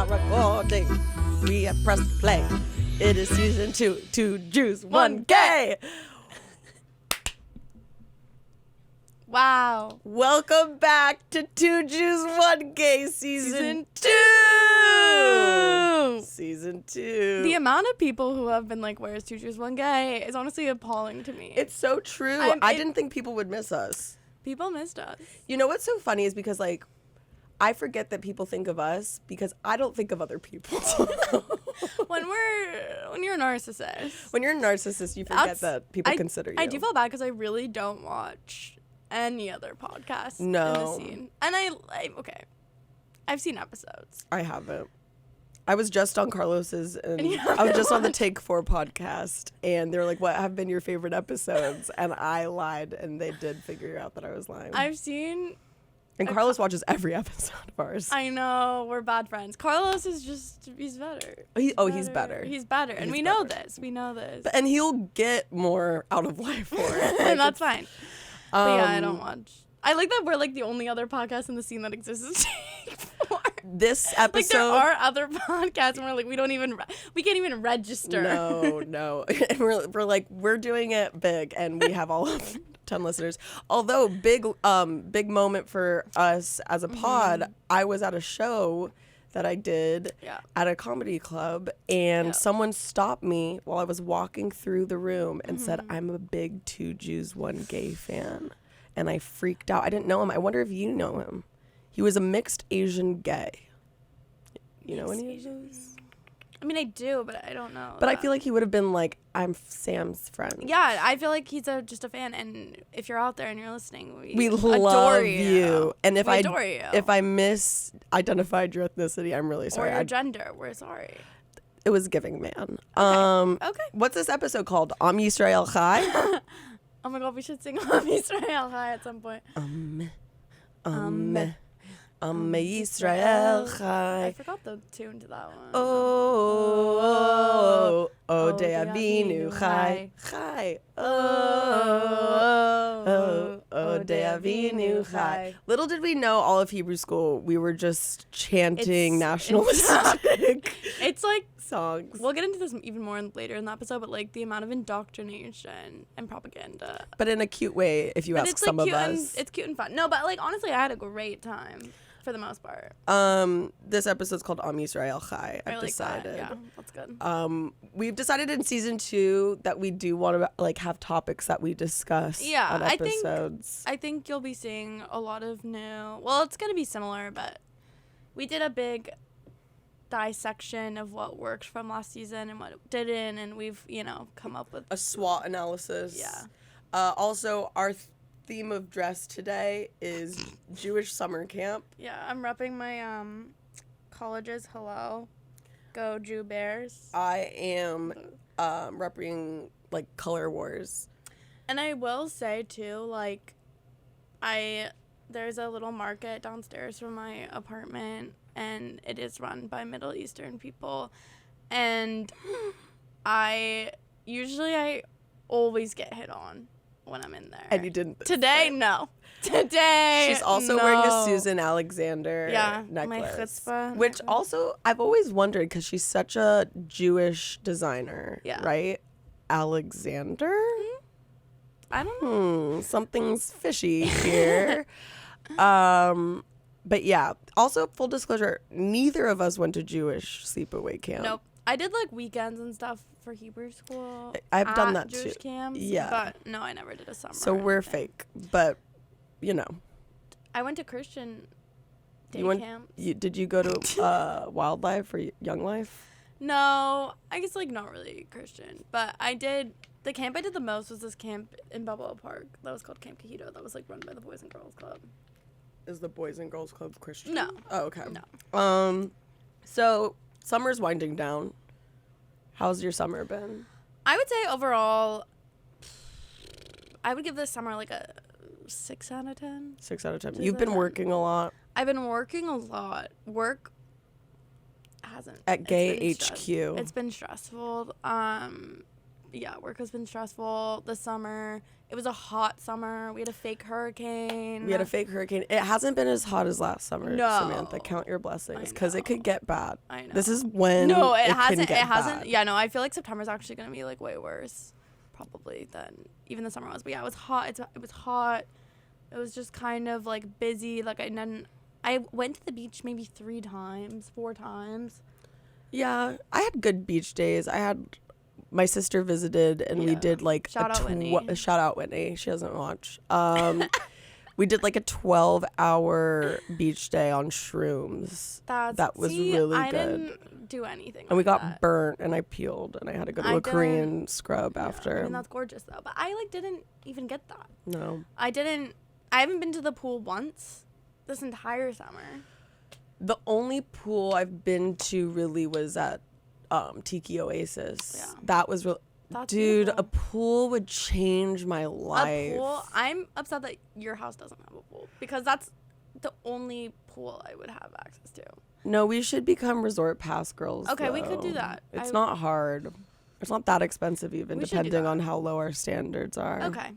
are recording. We have pressed play. It is season 2. 2 Jews, 1 gay. Wow. Welcome back to 2 Jews, 1 gay season 2. Season 2. The amount of people who have been like, where's 2 Jews, 1 gay is honestly appalling to me. It's so true. I didn't think people would miss us. People missed us. You know what's so funny is because, like, I forget that people think of us because I don't think of other people. When you're a narcissist. When you're a narcissist, you forget that people consider you. I do feel bad because I really don't watch any other podcasts in the scene. And okay. I've seen episodes. I haven't. I was just on Carlos's and I was just on the Take 4 podcast and they were like, what have been your favorite episodes? And I lied and they did figure out that I was lying. I've seen... And Carlos watches every episode of ours. I know. We're bad friends. Carlos is just... He's better. He's better. He's better. And we know this. We know this. And he'll get more out of life for it. And that's fine. But yeah, I don't watch. I like that we're like the only other podcast in the scene that exists. This episode, like there are other podcasts, and we're like we can't even register. No, and we're doing it big, and we have all of 10 listeners. Although big moment for us as a pod. I was at a show that I did at a comedy club, and someone stopped me while I was walking through the room and said, "I'm a big 2 Jews, 1 gay fan," and I freaked out. I didn't know him. I wonder if you know him. He was a mixed Asian gay. You know any of those? I mean, I do, but I don't know. But I feel like he would have been like, I'm Sam's friend. Yeah, I feel like he's just a fan. And if you're out there and you're listening, we love you. And if adore you. If I misidentified your ethnicity, I'm really sorry. Or your gender, we're sorry. It was giving man. Okay. What's this episode called? Yisrael Chai? Oh my God, we should sing Yisrael Chai at some point. Yisrael Chai. I forgot the tune to that one. Oh, de Avinu Chai. Chai. Oh, de Avinu Chai. Little did we know, all of Hebrew school, we were just chanting nationalistic it's like songs. We'll get into this even more later in the episode, but like the amount of indoctrination and propaganda. But in a cute way, if you ask some of us. It's cute and fun. No, but like honestly, I had a great time. For the most part. This episode's called Yisrael Chai. I've decided. Yeah, that's good. We've decided in season 2 that we do want to like have topics that we discuss on episodes. I think you'll be seeing a lot of new. Well, it's gonna be similar, but we did a big dissection of what worked from last season and what didn't, and we've come up with a SWOT analysis. Yeah. Also, our theme of dress today is Jewish summer camp. Yeah, I'm repping my college's hello. Go Jew Bears. I am repping like Color Wars. And I will say too, like there's a little market downstairs from my apartment and it is run by Middle Eastern people, and I always get hit on when I'm in there. And you didn't. Today, no. Today, she's also wearing a Susan Alexander necklace. My chutzpah which also, I've always wondered, because she's such a Jewish designer, right? Alexander? I don't know. Something's fishy here. But yeah, also, full disclosure, neither of us went to Jewish sleepaway camp. Nope. I did like weekends and stuff for Hebrew school. I've done that Jewish too. Camps, yeah. But no, I never did a summer. So we're fake, but I went to Christian day camps. Did you go to Wildlife or Young Life? No, I guess like not really Christian, but I did. The camp I did the most was this camp in Balboa Park that was called Camp Cajito. That was like run by the Boys and Girls Club. Is the Boys and Girls Club Christian? No. Oh, okay. No. So summer's winding down. How's your summer been? I would say overall, I would give this summer like a 6 out of 10. 6 out of 10. You've been working a lot. I've been working a lot. Work hasn't. At Gay HQ. It's been stressful. work has been stressful this summer. It was a hot summer. We had a fake hurricane. It hasn't been as hot as last summer, No. Samantha. Count your blessings, because it could get bad. I know. This is when No, it can hasn't. get It hasn't. bad. Yeah, no. I feel like September's actually gonna be like way worse, probably than even the summer was. But yeah, it was hot. It was hot. It was just kind of like busy. Like I went to the beach maybe 4 times. Yeah, I had good beach days. My sister visited, and we did like Shout out Whitney. Shout out Whitney. She doesn't watch. We did like a 12-hour beach day on shrooms. That was really I good. didn't do anything. And we got that. burnt, and I peeled, and I had to go to a Korean scrub after. I mean, that's gorgeous though. But I didn't even get that. No. I haven't been to the pool once this entire summer. The only pool I've been to really was at Tiki Oasis. Yeah. That was real. Dude, beautiful. a pool would change my life. A pool? I'm upset that your house doesn't have a pool because that's the only pool I would have access to. No, we should become resort pass girls. Okay, we though. could do that. It's not hard. It's not that expensive even, We should do depending that. on how low our standards are. Okay.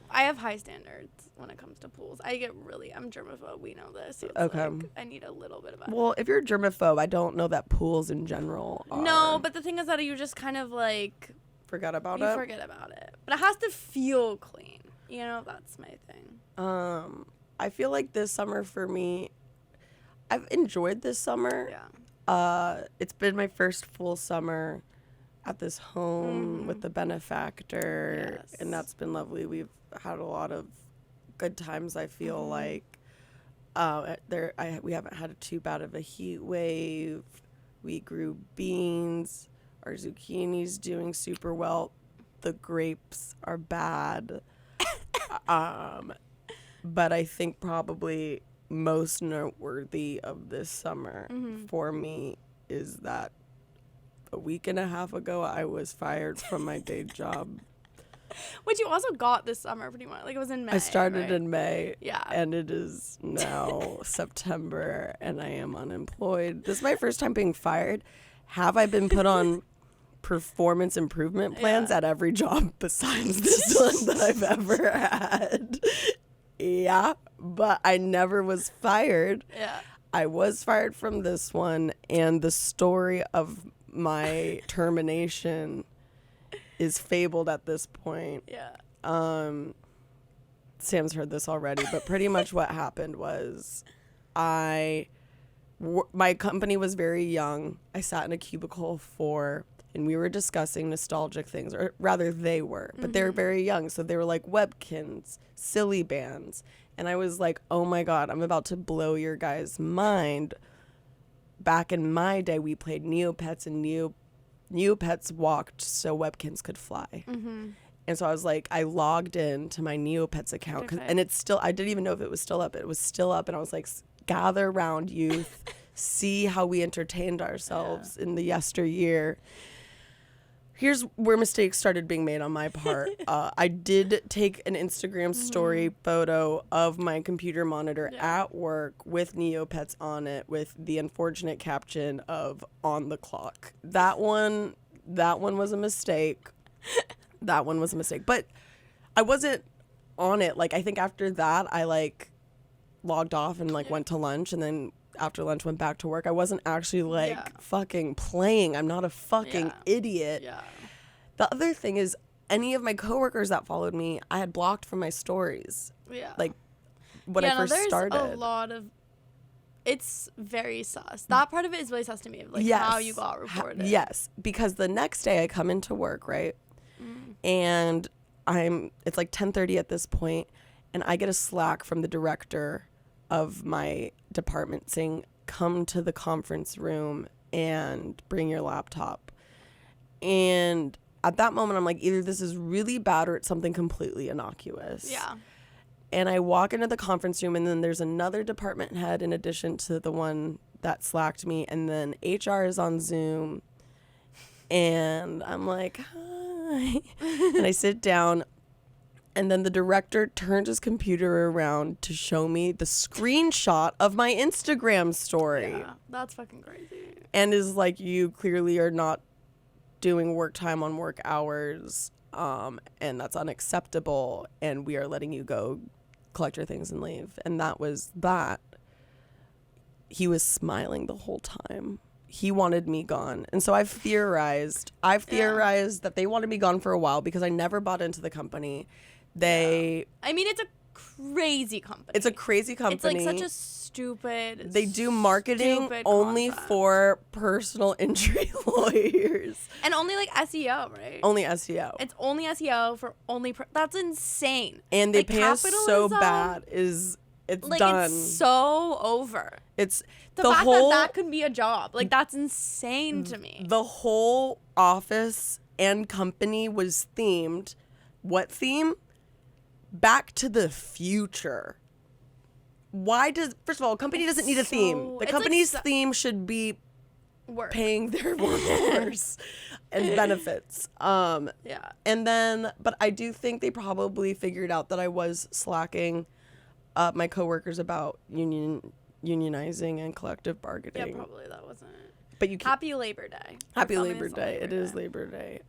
I have high standards when it comes to pools. I'm germaphobe. We know this. It's Okay. like, I need a little bit of a... Well, if you're germaphobe, I don't know that pools in general are. No, but the thing is that you just kind of like... Forget about you it? forget about it. But it has to feel clean. You know, that's my thing. I feel like this summer for me, I've enjoyed this summer. Yeah. It's been my first full summer at this home with the benefactor, Yes. and that's been lovely. We've had a lot of good times. I feel like we haven't had too bad of a heat wave. We grew beans. Our zucchini's doing super well. The grapes are bad. But I think probably most noteworthy of this summer for me is that a week and a half ago I was fired from my day job. Which you also got this summer pretty much. Like it was in May. I started right? in May. Yeah. And it is now September and I am unemployed. This is my first time being fired. Have I been put on performance improvement plans at every job besides this one that I've ever had? Yeah, but I never was fired. Yeah. I was fired from this one, and the story of my termination is fabled at this point. Yeah. Sam's heard this already, but pretty much what happened was my company was very young. I sat in a cubicle 4, and we were discussing nostalgic things, or rather they were, but they were very young. So they were like Webkins, silly bands. And I was like, oh my God, I'm about to blow your guys' mind. Back in my day, we played Neopets, and Neopets walked so Webkins could fly. And so I was like, I logged in to my Neopets account, and it's still, I didn't even know if it was still up. It was still up, and I was like, gather around, youth, see how we entertained ourselves in the yesteryear. Here's where mistakes started being made on my part. I did take an Instagram story photo of my computer monitor at work with Neopets on it, with the unfortunate caption of "on the clock." That one was a mistake. That one was a mistake. But I wasn't on it. Like, I think after that, I like logged off and like went to lunch, and then after lunch went back to work. I wasn't actually like fucking playing. I'm not a fucking idiot. Yeah. The other thing is, any of my coworkers that followed me, I had blocked from my stories. Yeah. Like when I first started. There's a lot of. It's very sus. That part of it is really sus to me. Like how you got reported. Yes, because the next day I come into work, right, and it's like 10:30 at this point, and I get a Slack from the director of my department saying, come to the conference room and bring your laptop. And at that moment, I'm like, either this is really bad or it's something completely innocuous. Yeah. And I walk into the conference room, and then there's another department head in addition to the one that Slacked me. And then HR is on Zoom. And I'm like, hi. And I sit down. And then the director turned his computer around to show me the screenshot of my Instagram story. Yeah, that's fucking crazy. And is like, you clearly are not doing work time on work hours, and that's unacceptable, and we are letting you go collect your things and leave. And that was that. He was smiling the whole time. He wanted me gone. And so I've theorized that they wanted me gone for a while because I never bought into the company. I mean, it's a crazy company. It's a crazy company. It's like such a stupid. They do marketing only for personal injury lawyers. And only like SEO, right? Only SEO. It's only SEO for only. That's insane. And they pay us so bad. It's like, done. It's so over. It's the fact that could be a job. Like, that's insane to me. The whole office and company was themed. What theme? Back to the Future. First of all, a company doesn't need a theme. The company's theme should be work. Paying their workers and benefits. Yeah. And then, but I do think they probably figured out that I was slacking my coworkers about unionizing and collective bargaining. Yeah, probably that wasn't. But Happy Labor Day. Happy Labor Day. It is Labor Day.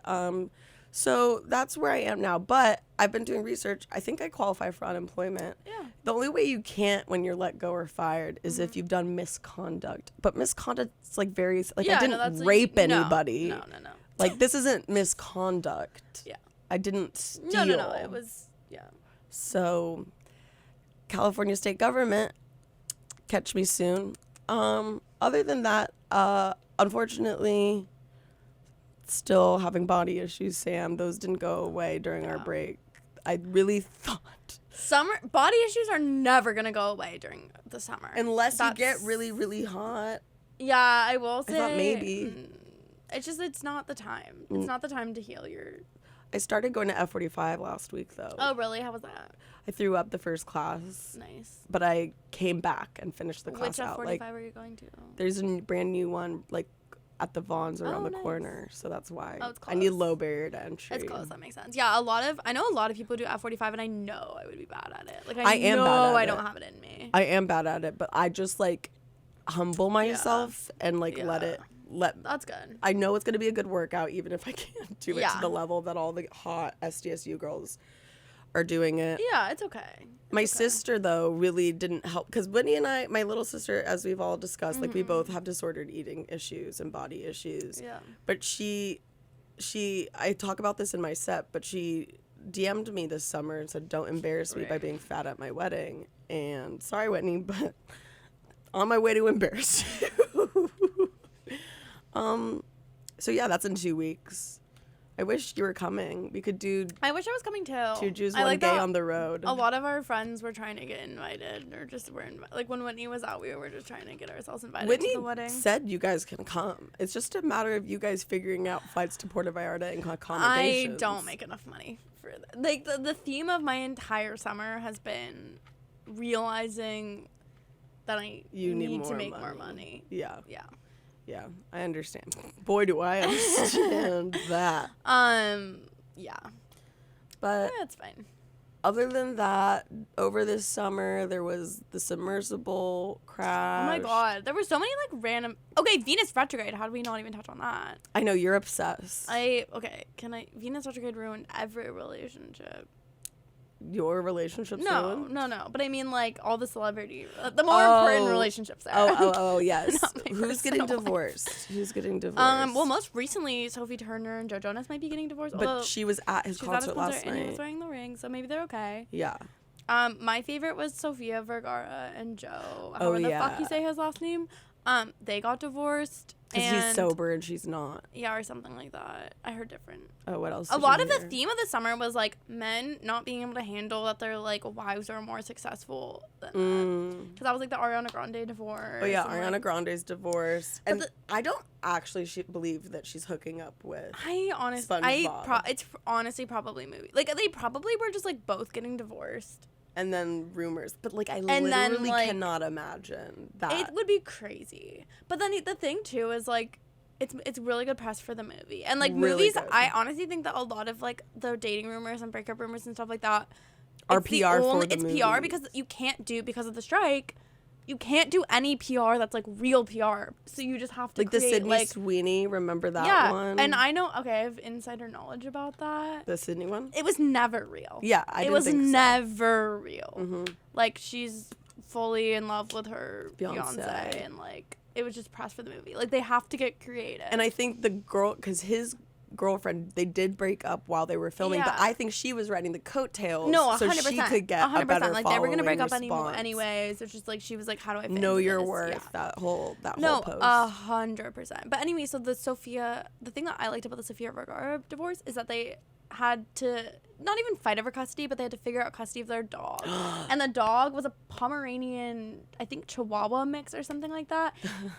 So that's where I am now. But I've been doing research. I think I qualify for unemployment. Yeah. The only way you can't when you're let go or fired is if you've done misconduct. But misconduct's like I didn't rape anybody. No. Like, this isn't misconduct. Yeah. I didn't steal. No. It was, yeah. So, California state government, catch me soon. Other than that, unfortunately, still having body issues, Sam. Those didn't go away during our break. I really thought. Body issues are never going to go away during the summer. Unless you get really, really hot. Yeah, I will say. I thought maybe. It's not the time. It's not the time to heal your. I started going to F45 last week, though. Oh, really? How was that? I threw up the first class. Nice. But I came back and finished the class out. Which F45 are you going to? There's a brand new one, like, at the Vons around the corner. So that's why. Oh, it's close. I need low barrier to entry. It's close. That makes sense. Yeah, I know a lot of people do F45, and I know I would be bad at it. Like, I am know bad at I it. don't have it in me. I am bad at it, but I just, like, humble myself and, like, let That's good. I know it's going to be a good workout, even if I can't do it to the level that all the hot SDSU girls are doing it. Yeah, it's okay. My sister, though, really didn't help. Because Whitney and I, my little sister, as we've all discussed, like, we both have disordered eating issues and body issues. Yeah. But I talk about this in my set, but she DM'd me this summer and said, don't embarrass me by being fat at my wedding. And sorry, Whitney, but on my way to embarrass you. So yeah, that's in 2 weeks. I wish you were coming. We could do. I wish I was coming too. 2 Jews, 1 gay on the road. A lot of our friends were trying to get invited, or just were like when Whitney was out, we were just trying to get ourselves invited to the wedding. Whitney said you guys can come. It's just a matter of you guys figuring out flights to Puerto Vallarta and accommodations. I don't make enough money for that. Like the theme of my entire summer has been realizing that I need to make more money. Yeah. Yeah. Yeah, I understand. Boy, do I understand that. Yeah. But that's fine. Other than that, over this summer, there was the submersible crash. Oh my God. There were so many, like, random... Okay, Venus retrograde. How did we not even touch on that? I know, you're obsessed. Venus retrograde ruined every relationship. Your relationships ruined? No. But I mean, like, all the celebrity... the more important relationships there. Oh, yes. Who's getting divorced? Who's getting divorced? Well, most recently, Sophie Turner and Joe Jonas might be getting divorced. But she was at his concert last night. And he was wearing the ring, so maybe they're okay. Yeah. My favorite was Sofia Vergara and Joe. However the fuck you say his last name. They got divorced. Because he's sober and she's not. Yeah, or something like that. I heard different. Oh, what else? A lot of the theme of the summer was, like, men not being able to handle that their, like, wives are more successful than them. Because that was, like, the Ariana Grande divorce. Oh, yeah, Ariana Grande's divorce. And I don't actually believe that she's hooking up with SpongeBob. It's honestly probably movie. Like, they probably were just, like, both getting divorced. And then rumors. But, like, I literally cannot imagine that. It would be crazy. But then the thing, too, is, like, it's really good press for the movie. And, like, really movies, good. I honestly think that a lot of, like, the dating rumors and breakup rumors and stuff like that are PR for the movie. It's PR because you can't do, because of the strike, you can't do any PR that's like real PR. So you just have to like create, the Sydney like, Sweeney. Remember that one? And I know. Okay, I have insider knowledge about that. The Sydney one. It was never real. Yeah, I didn't It was think so. never real. Mm-hmm. Like, she's fully in love with her Fiancé. fiance, and like it was just press for the movie. Like, they have to get creative. And I think the girl, because his girlfriend, they did break up while they were filming, but I think she was riding the coattails, no, 100%, so she could get 100%. A better like they were gonna break up response. anyways. So it's just like she was like, how do I fit know into your this? worth? Yeah. That whole post. 100%. But anyway, so the thing that I liked about the Sofia Vergara divorce is that they had to not even fight over custody, but they had to figure out custody of their dog. And the dog was a Pomeranian, I think Chihuahua mix or something like that,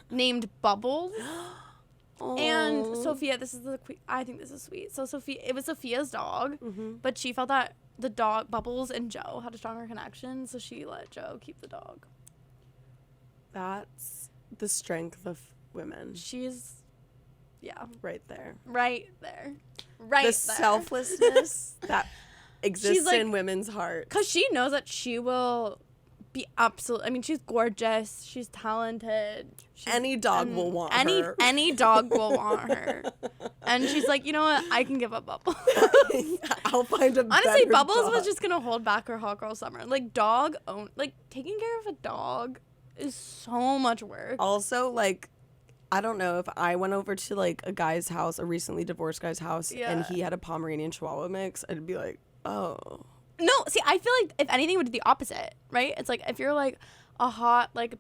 named Bubbles. And Sophia, I think this is sweet. So it was Sophia's dog, but she felt that the dog, Bubbles and Joe, had a stronger connection, so she let Joe keep the dog. That's the strength of women. She's, right there. Right there. The selflessness that exists like, in women's hearts. Because she knows that she will be absolute. I mean, she's gorgeous. She's talented. Any dog will want her. Any dog will want her. And she's like, you know what? I can give up Bubbles. I'll find a Honestly, better Bubbles dog. was just going to hold back her hot girl summer. Like, taking care of a dog is so much work. Also, like, I don't know, if I went over to, like, a guy's house, a recently divorced guy's house, and he had a Pomeranian Chihuahua mix, I'd be like, oh. No, see, I feel like if anything, it would be the opposite, right? It's like if you're like a hot, like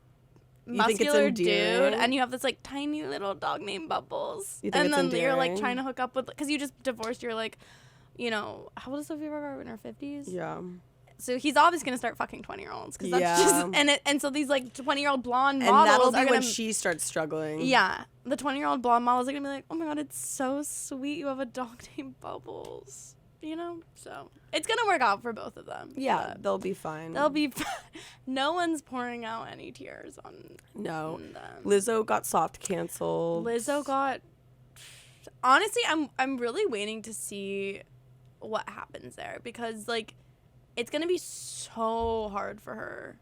muscular dude, and you have this like tiny little dog named Bubbles, you think and it's then endearing? you're like trying to hook up with, because you just divorced, you're like, you know, how old is Sofia Vergara, in her 50s? Yeah. So he's obviously gonna start fucking 20-year-olds, because that's just and so these like 20-year-old blonde models, and that'll be are when gonna, she starts struggling. Yeah, the 20-year-old blonde models are gonna be like, oh my god, it's so sweet, you have a dog named Bubbles. You know, so it's gonna work out for both of them. Yeah, they'll be fine. No one's pouring out any tears on them. Lizzo got soft canceled. Honestly, I'm really waiting to see what happens there, because like it's gonna be so hard for her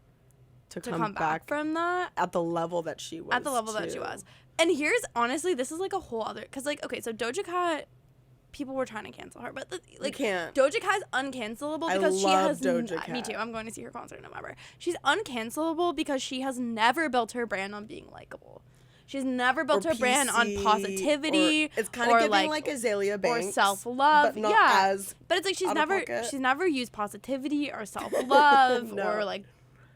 to come back from that at the level that she was. And here's, honestly, this is like a whole other, because like, okay, so Doja Cat, people were trying to cancel her, but like, can't. Doja Cat's uncancelable because she has Doja Cat. Me too. I'm going to see her concert in November. She's uncancelable because she has never built her brand on being likable. She's never built her brand on positivity. It's kind of giving like Azalea Banks or self-love. But not as but it's like she's out-of-pocket. never used positivity or self-love or like,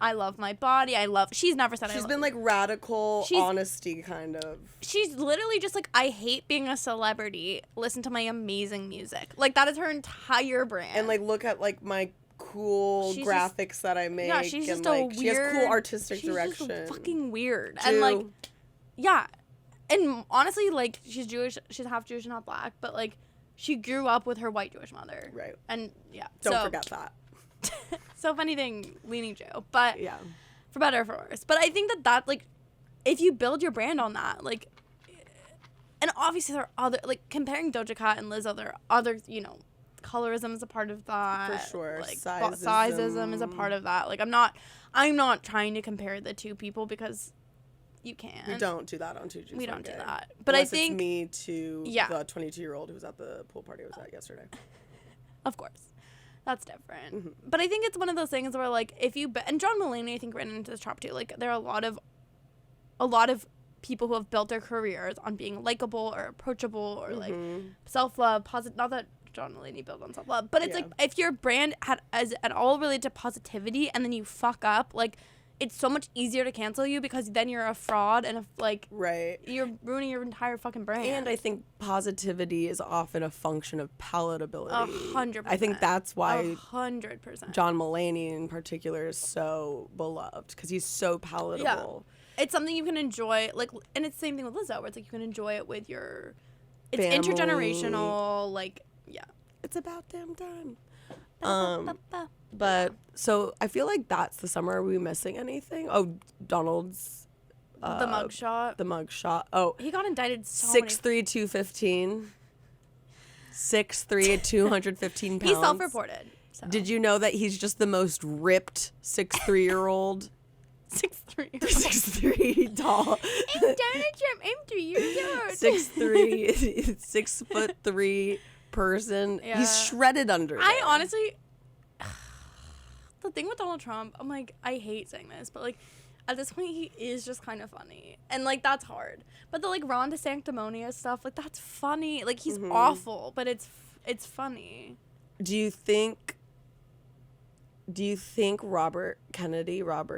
I love my body. She's never said She's been like radical honesty kind of. She's literally just like, I hate being a celebrity. Listen to my amazing music. Like, that is her entire brand. And like, look at like my cool graphics that I make. Yeah, she's just like, weird. She has cool artistic direction. She's just fucking weird. And like, yeah. And honestly, like, she's Jewish. She's half Jewish and half black. But like, she grew up with her white Jewish mother. Right. And yeah. Don't forget that. So funny thing, leaning Joe, but yeah, for better or for worse. But I think that like, if you build your brand on that, like, and obviously there are other, like, comparing Doja Cat and Lizzo, there are other, you know, colorism is a part of that. For sure. Like, sizeism is a part of that. Like, I'm not trying to compare the two people, because you can't. We don't do that on 2G's. We don't do that. But unless I think it's me to the 22-year-old who was at the pool party I was at yesterday. Of course. That's different. Mm-hmm. But I think it's one of those things where, like, if you... and John Mulaney, I think, ran into this trap, too. Like, there are a lot of people who have built their careers on being likable or approachable or, like, self-love, positive... Not that John Mulaney built on self-love, but it's, like, if your brand is at all related to positivity and then you fuck up, like... It's so much easier to cancel you, because then you're a fraud and you're ruining your entire fucking brand. And I think positivity is often a function of palatability. 100%. I think that's why 100%. John Mulaney in particular is so beloved, because he's so palatable. Yeah. It's something you can enjoy, like, and it's the same thing with Lizzo, where it's like you can enjoy it with your, it's family. Intergenerational, like, yeah. It's about damn time. But so I feel like that's the summer. Are we missing anything? Oh, Donald's the mugshot. The mugshot. Oh, he got indicted. 6'3", 215. 6'3", 215 pounds. He self-reported. So. Did you know that he's just the most ripped 6'3" year old 6'3". 6'3" tall. I'm Donald Trump. I'm 3 years old. 6'3", 6'3" person. Yeah. He's shredded under there. I honestly, the thing with Donald Trump, I'm like, I hate saying this, but like, at this point, he is just kind of funny, and like that's hard. But the like Ron DeSanctimonious stuff, like that's funny. Like he's awful, but it's funny. Do you think Robert Kennedy, RFK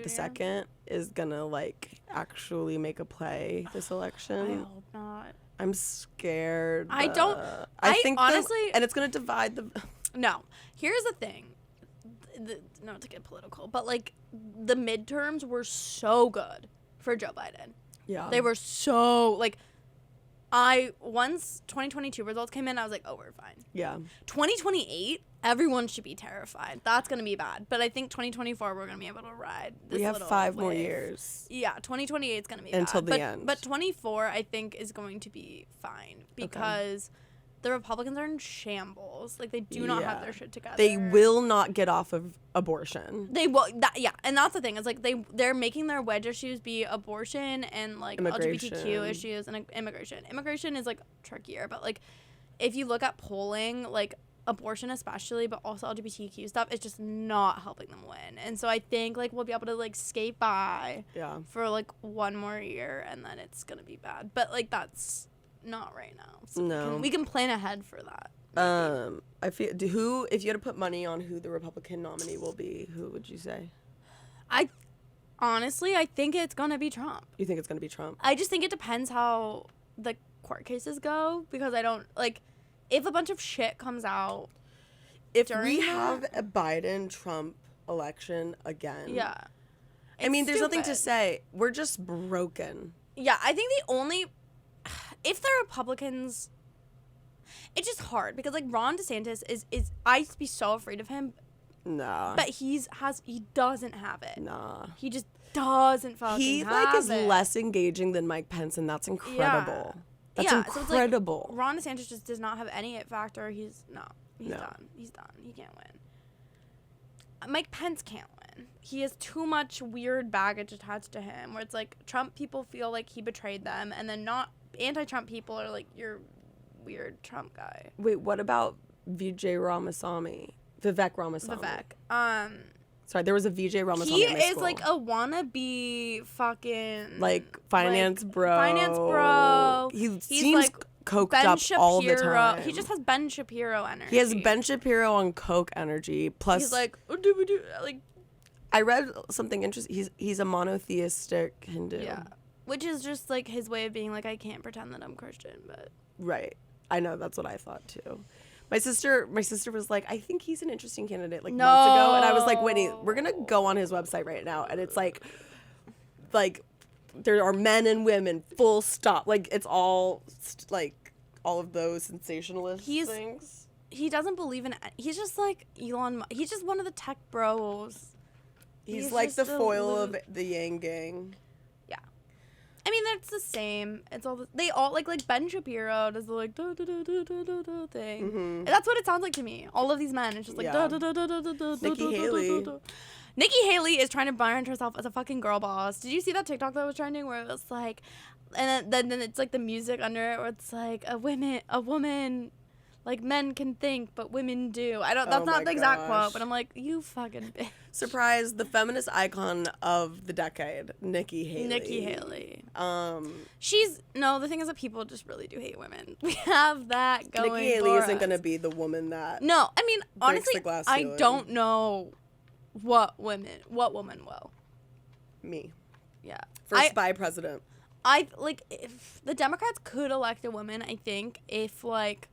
the second is gonna like actually make a play this election? I hope not. I'm scared. I don't. I think honestly, and it's gonna divide the. No, here's the thing. Not to get political, but like the midterms were so good for Joe Biden. Yeah, they were so like. Once 2022 results came in, I was like, oh, we're fine. Yeah. 2028, everyone should be terrified. That's going to be bad. But I think 2024, we're going to be able to ride this. We have 5 more years. Yeah, 2028 is going to be until bad. the end. But 24, I think, is going to be fine because the Republicans are in shambles. Like, they do not have their shit together. They will not get off of abortion. They will. And that's the thing. It's like they're making their wedge issues be abortion and like LGBTQ issues and immigration. Immigration is like trickier, but like if you look at polling, like abortion especially, but also LGBTQ stuff, it's just not helping them win. And so I think like we'll be able to like skate by for like 1 more year, and then it's gonna be bad. But like that's not right now. So we can plan ahead for that. I feel if you had to put money on who the Republican nominee will be, who would you say? I think it's gonna be Trump. You think it's gonna be Trump? I just think it depends how the court cases go, because I don't like if a bunch of shit comes out. If we have a Biden-Trump election again, I mean, there's nothing to say. We're just broken. Yeah, I think if the Republicans. It's just hard because like Ron DeSantis is I used to be so afraid of him. Nah. But he doesn't have it. Nah. He just doesn't fucking have it. He is less engaging than Mike Pence, and that's incredible. That's incredible. So it's like Ron DeSantis just does not have any it factor. He's done. He's done. He can't win. Mike Pence can't win. He has too much weird baggage attached to him, where it's like Trump people feel like he betrayed them, and then not anti-Trump people are like, you're weird Trump guy. Wait, what about Vivek Ramaswamy? Sorry, there was a Vijay Ramaswamy. He is like a wannabe fucking like finance bro. He's seems like coked Ben up Shapiro. all the time. He just has Ben Shapiro energy. He has Ben Shapiro on coke energy. Plus, he's like, like. I read something interesting. He's a monotheistic Hindu. Yeah, which is just like his way of being like, I can't pretend that I'm Christian, but. Right. I know, that's what I thought too. My sister was like, I think he's an interesting candidate months ago, and I was like, Whitney, we're gonna go on his website right now, and it's like there are men and women, full stop. Like it's all like all of those sensationalist things. He doesn't believe in. He's just like Elon. He's just one of the tech bros. He's like the foil of the Yang Gang. I mean, that's the same. It's all they all like Ben Shapiro does the like thing. And that's what it sounds like to me. All of these men, it's just like Nikki Haley. Nikki Haley is trying to brand herself as a fucking girl boss. Did you see that TikTok that was trending where it was like, and then it's like the music under it where it's like a woman. Like, men can think, but women do. That's not the exact quote, but I'm like, you fucking bitch. Surprise, the feminist icon of the decade, Nikki Haley. The thing is that people just really do hate women. We have that going Nikki Haley isn't going to be the woman that No, I mean, honestly, I ceiling. don't know what woman will. Me. Yeah. First bi president. If the Democrats could elect a woman, I think, if, like,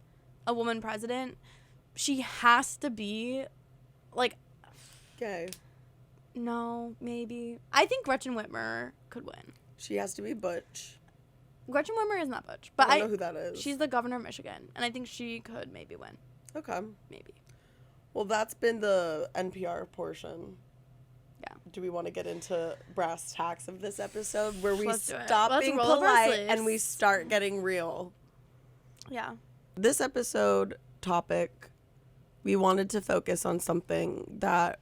a woman president, she has to be like gay. No, maybe. I think Gretchen Whitmer could win. She has to be butch. Gretchen Whitmer is not butch, but I don't know who that is. She's the governor of Michigan, and I think she could maybe win. Okay. Maybe. Well, that's been the NPR portion. Yeah. Do we want to get into brass tacks of this episode where we Let's stop being polite and we start getting real? Yeah. This episode topic, we wanted to focus on something that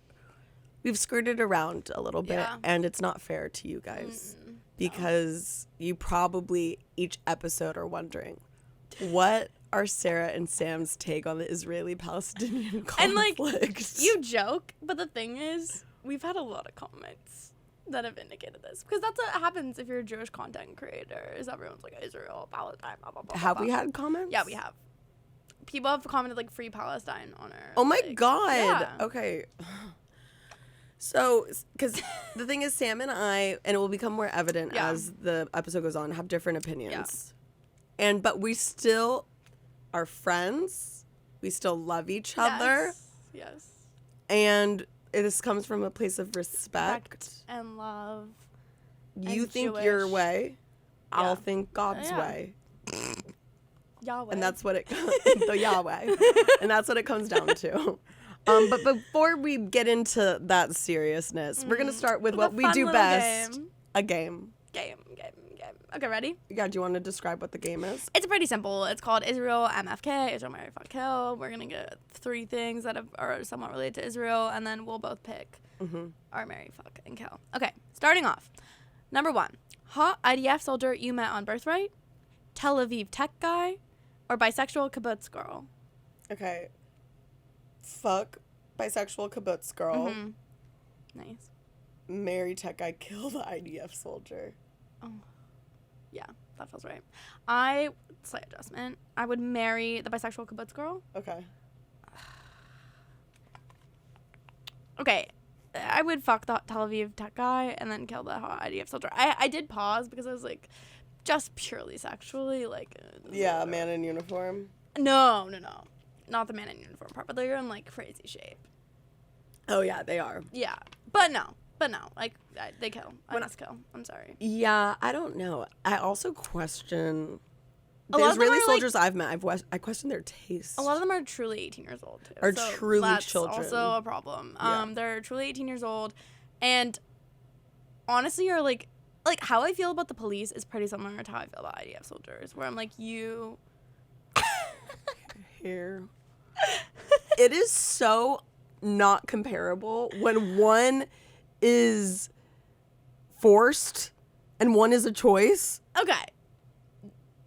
we've skirted around a little bit, Yeah. and it's not fair to you guys because you probably each episode are wondering, what are Sarah and Sam's take on the Israeli Palestinian conflict? And like, you joke, but the thing is, we've had a lot of comments that have indicated this, because that's what happens if you're a Jewish content creator. Is everyone's like Israel, Palestine, blah blah blah. Have blah. we had comments? Yeah, we have. People have commented like "Free Palestine" on our. Oh my like, god. Yeah. Okay. So, because the thing is, Sam and I, and it will become more evident Yeah. as the episode goes on, have different opinions. But we still are friends. We still love each other. Yes. And this comes from a place of respect. And love. You and think your Jewish. way, I'll Yeah. think God's Yeah. way. Yahweh. And that's what it the Yahweh. And that's what it comes down to. But before we get into that seriousness, we're gonna start with what we fun do little best. game. A game. Game. Okay, ready? Yeah, do you want to describe what the game is? It's pretty simple. It's called Israel MFK, Israel Marry Fuck Kill. We're going to get 3 things that are somewhat related to Israel, and then we'll both pick our Marry, Fuck, and Kill. Okay, starting off. Number 1, hot IDF soldier you met on Birthright, Tel Aviv tech guy, or bisexual kibbutz girl? Okay. Fuck bisexual kibbutz girl. Nice. Marry tech guy, kill the IDF soldier. Yeah, that feels right. Slight adjustment. I would marry the bisexual kibbutz girl. Okay. Okay, I would fuck the Tel Aviv tech guy and then kill the hot IDF soldier. I did pause because I was like, just purely sexually, like. Yeah, a man in uniform. No. Not the man in uniform part, but they're in like crazy shape. Oh yeah, they are. Yeah, but no. Like, they kill. I must kill. I'm sorry. Yeah, I don't know. I also question A the lot of them Israeli are, like- soldiers I've met. I question their taste. A lot of them are truly 18 years old, too. Are so truly that's children. also a problem. Yeah. They're truly 18 years old, and honestly are like how I feel about the police is pretty similar to how I feel about IDF soldiers, where I'm like, you. Here. It is so not comparable when one is forced and one is a choice. Okay.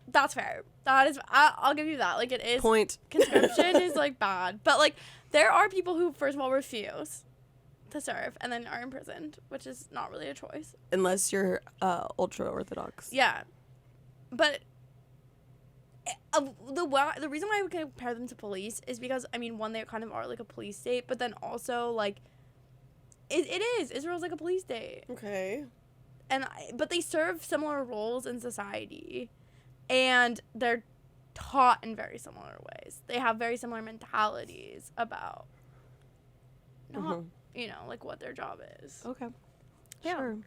That's fair. That is, I'll give you that. Like, it is. Point. Conscription is, like, bad. But, like, there are people who, first of all, refuse to serve and then are imprisoned, which is not really a choice. Unless you're ultra orthodox. Yeah. But the reason why I would compare them to police is because, I mean, one, they kind of are, like, a police state, but then also, like, it is. Israel's, like, a police state. Okay. But they serve similar roles in society, and they're taught in very similar ways. They have very similar mentalities about like what their job is. Okay. Yeah. Sure.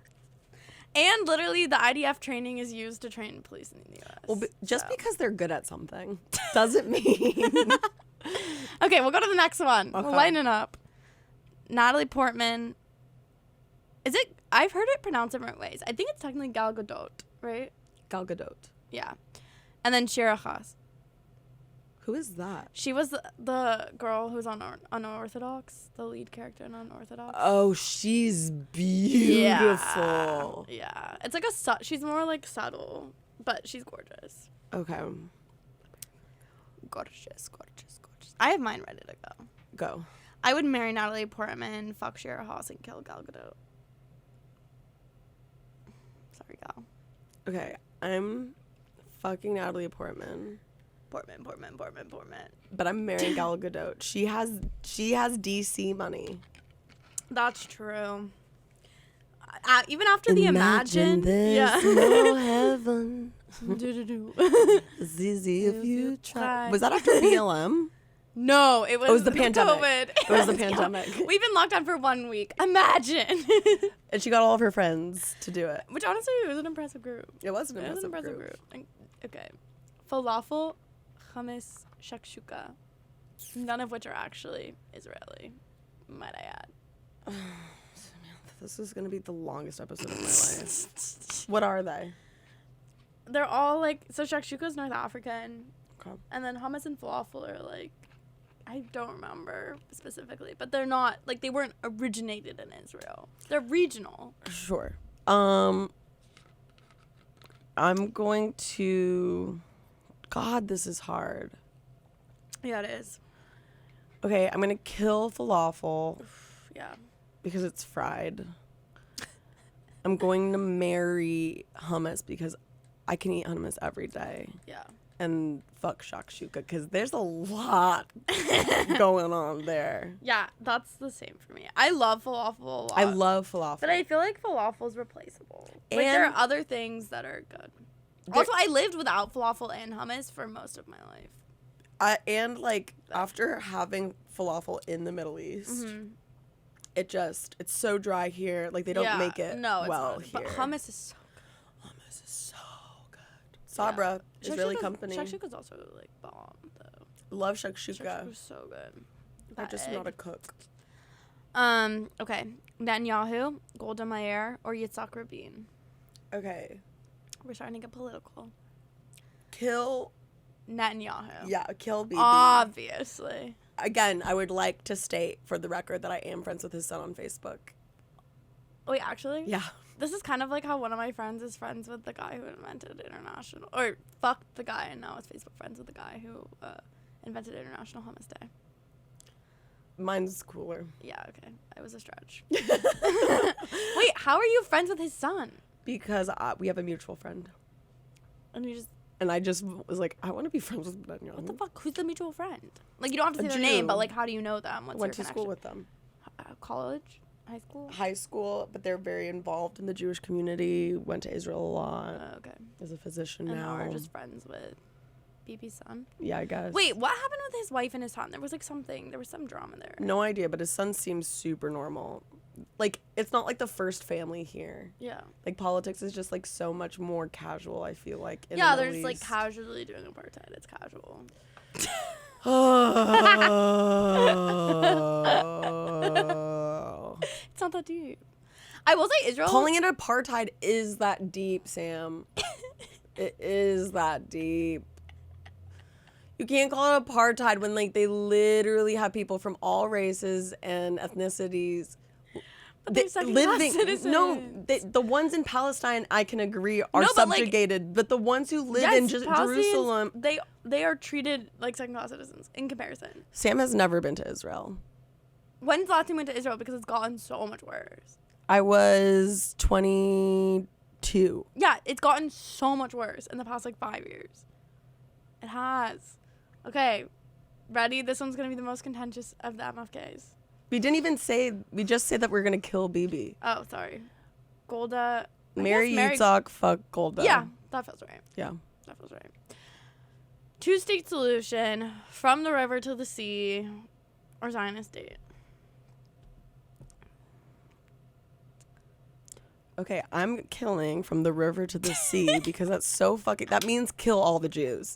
And literally the IDF training is used to train police in the US. Well, just because they're good at something doesn't mean. Okay, we'll go to the next one. Okay. We'll lighten up. Natalie Portman. Is it? I've heard it pronounced different ways. I think it's technically Gal Gadot, right? Gal Gadot. Yeah. And then Shira Khas. Who is that? She was the girl who's on Unorthodox, the lead character in Unorthodox. Oh, she's beautiful. Yeah. It's like she's more like subtle, but she's gorgeous. Okay. Gorgeous. I have mine ready to go. Go. I would marry Natalie Portman, fuck Shira Haas, and kill Gal Gadot. Sorry, Gal. Okay, I'm fucking Natalie Portman. Portman. But I'm marrying Gal Gadot. She has DC money. That's true. Even after the Imagine. There's no heaven. It's easy if you try. Was that after BLM? No, it was the pandemic. COVID. It was the pandemic. We've been locked down for 1 week. Imagine. And she got all of her friends to do it. Which honestly was an impressive group. It was an impressive group. Okay. Falafel, hummus, shakshuka. None of which are actually Israeli, might I add. This is going to be the longest episode of my life. What are they? They're all like, so shakshuka is North African. Okay. And then hummus and falafel are like I don't remember specifically, but they're not, like, they weren't originated in Israel. They're regional. Sure. I'm going to... God, this is hard. Yeah, it is. Okay, I'm going to kill falafel Yeah. because it's fried. I'm going to marry hummus because I can eat hummus every day. Yeah. And fuck shakshuka because there's a lot going on there. Yeah, that's the same for me. I love falafel a lot. I love falafel. But I feel like falafel is replaceable. Like, there are other things that are good. Also, I lived without falafel and hummus for most of my life. And, like, after having falafel in the Middle East, it's so dry here. Like, they don't make it well here. But hummus is so good. Hummus is so good. Sabra, Israeli company. Shakshuka's also, like, bomb, though. Love shakshuka. Shakshuka's so good. I'm just not a cook. Okay. Netanyahu, Golda Meir, or Yitzhak Rabin? Okay. We're starting to get political. Kill Netanyahu. Yeah, kill Bibi. Obviously. Again, I would like to state for the record that I am friends with his son on Facebook. Wait, actually? Yeah. This is kind of like how one of my friends is friends with the guy who invented international, or fucked the guy and now is Facebook friends with the guy who invented International Hummus Day. Mine's cooler. Yeah, okay. It was a stretch. Wait, how are you friends with his son? Because we have a mutual friend. And I just was like, I want to be friends with Netanyahu. What the fuck? Who's the mutual friend? Like, you don't have to say their name, but, like, how do you know them? What's went your to school with them. College? High school? High school, but they're very involved in the Jewish community. Went to Israel a lot. Okay. As a physician And now. we're just friends with BB's son. Yeah, I guess. Wait, what happened with his wife and his son? There was some drama there. No idea, but his son seems super normal. Like, it's not like the first family here. Yeah. Like, politics is just, like, so much more casual, I feel like. Yeah, they're just, like, casually doing apartheid. It's casual. Oh. It's not that deep. I will say Israel... Calling it apartheid is that deep, Sam. It is that deep. You can't call it apartheid when, like, they literally have people from all races and ethnicities... But they're second-class citizens. No, the ones in Palestine, I can agree, are subjugated. But the ones who live in Jerusalem... They are treated like second-class citizens in comparison. Sam has never been to Israel. When's the last time you went to Israel? Because it's gotten so much worse. I was 22. Yeah, it's gotten so much worse in the past, like, 5 years. It has. Okay, ready? This one's going to be the most contentious of the MFKs. We didn't even say, we just said that we're going to kill Bibi. Oh, sorry. Golda. Marry Yitzhak, fuck Golda. Yeah, that feels right. Yeah. That feels right. Two-state solution, from the river to the sea, or Zionist state. Okay, I'm killing from the river to the sea because that's so fucking... That means kill all the Jews.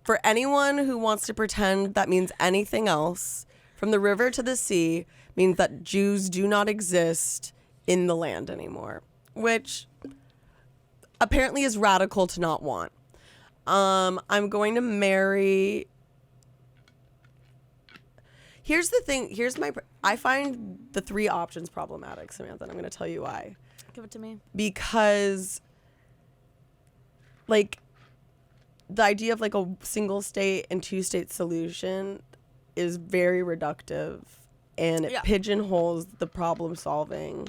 For anyone who wants to pretend that means anything else... From the river to the sea means that Jews do not exist in the land anymore, which apparently is radical to not want. I'm going to marry... Here's the thing. I find the three options problematic, Samantha, and I'm going to tell you why. Give it to me. Because, like, the idea of, like, a single state and two-state solution... is very reductive and it pigeonholes the problem solving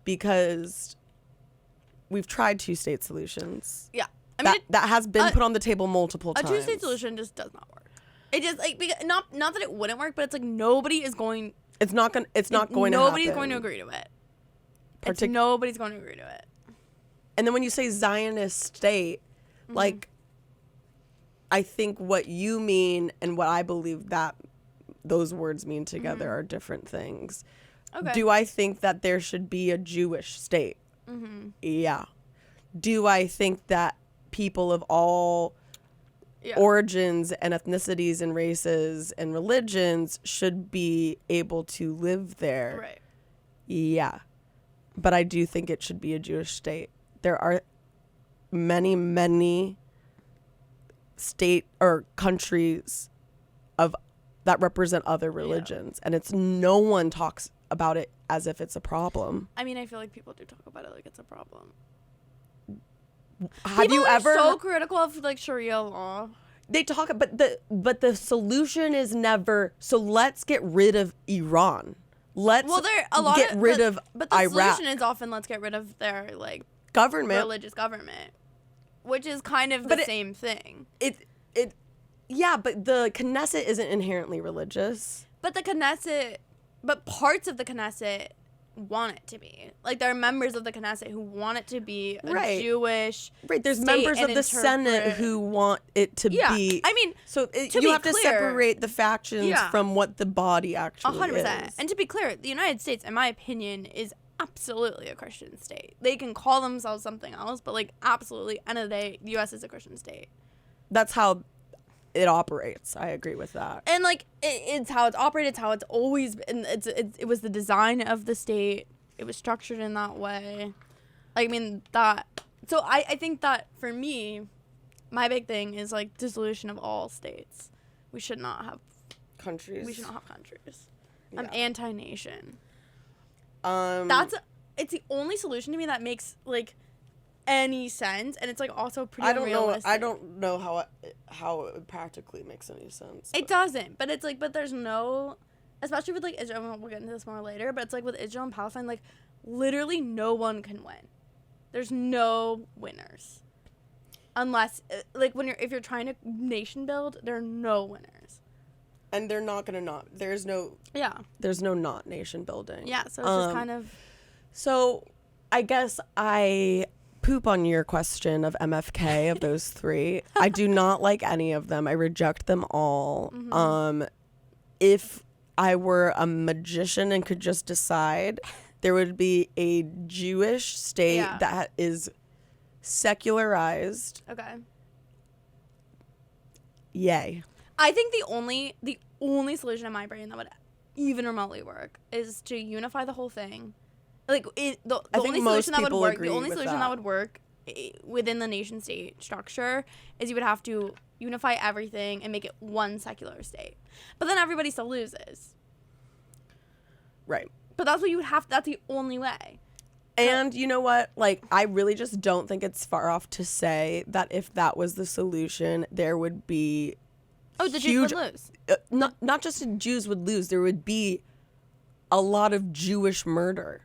because we've tried two-state solutions. Yeah. I mean, that has been put on the table multiple times. A two-state solution just does not work. It just, like, not that it wouldn't work, but it's like nobody is going... It's not going to happen. Nobody's going to agree to it. Nobody's going to agree to it. And then when you say Zionist state, like... I think what you mean and what I believe that those words mean together are different things. Okay. Do I think that there should be a Jewish state? Mm-hmm. Yeah. Do I think that people of all origins and ethnicities and races and religions should be able to live there? Right. Yeah. But I do think it should be a Jewish state. There are many, many state or countries of that represent other religions, and it's no one talks about it as if it's a problem. I mean, I feel like people do talk about it like it's a problem. Have People you are ever so critical of like Sharia law? They talk, but the solution is never, so let's get rid of Iran. Let's get rid of but the Iraq. solution is often let's get rid of their like Government. religious government, which is kind of the same thing. Yeah, but the Knesset isn't inherently religious. But the Knesset, but parts of the Knesset want it to be. Like, there are members of the Knesset who want it to be a Jewish There's state members and of the Senate who want it to be. I mean, so you have to separate the factions from what the body actually 100%. is. And to be clear, the United States, in my opinion, is absolutely a Christian state. They can call themselves something else, but, like, absolutely, end of the day, the U.S. is a Christian state. That's how it operates. I agree with that. And like it's how it's operated, it's how it's always been. It was the design of the state. It was structured in that way. Like, I mean that. So I think that for me, my big thing is like dissolution of all states. We should not have countries. We should not have countries. Yeah. I'm anti-nation. It's the only solution to me that makes like any sense, and it's like also pretty unrealistic. I don't know how it practically makes any sense. It doesn't, but it's like, but there's no, especially with like Israel, and we'll get into this more later, but it's like with Israel and Palestine, like literally no one can win. There's no winners. Unless like if you're trying to nation build, there are no winners. And they're not gonna not. There's no not nation building. Yeah, so it's just kind of. So I guess I poop on your question of MFK of those three. I do not like any of them. I reject them all. Mm-hmm. If I were a magician and could just decide, there would be a Jewish state that is secularized. Okay. Yay. I think the only solution in my brain that would even remotely work is to unify the whole thing. Like the only solution that would work. The only solution that would work within the nation state structure is you would have to unify everything and make it one secular state. But then everybody still loses. Right. But that's what you would have. That's the only way. And you know what? Like, I really just don't think it's far off to say that if that was the solution, there would be the Jews would lose. Not just the Jews would lose. There would be a lot of Jewish murder.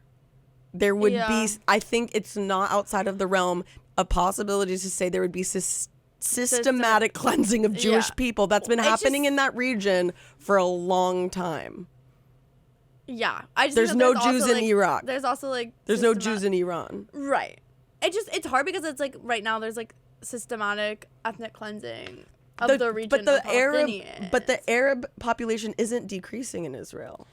There would be, I think it's not outside of the realm of possibilities to say there would be systematic cleansing of Jewish people. That's been happening in that region for a long time. Yeah. I just there's no Jews in Iraq. There's also like... There's no Jews in Iran. Right. It's hard because it's like right now there's like systematic ethnic cleansing of the region but of Palestinians. But the Arab population isn't decreasing in Israel.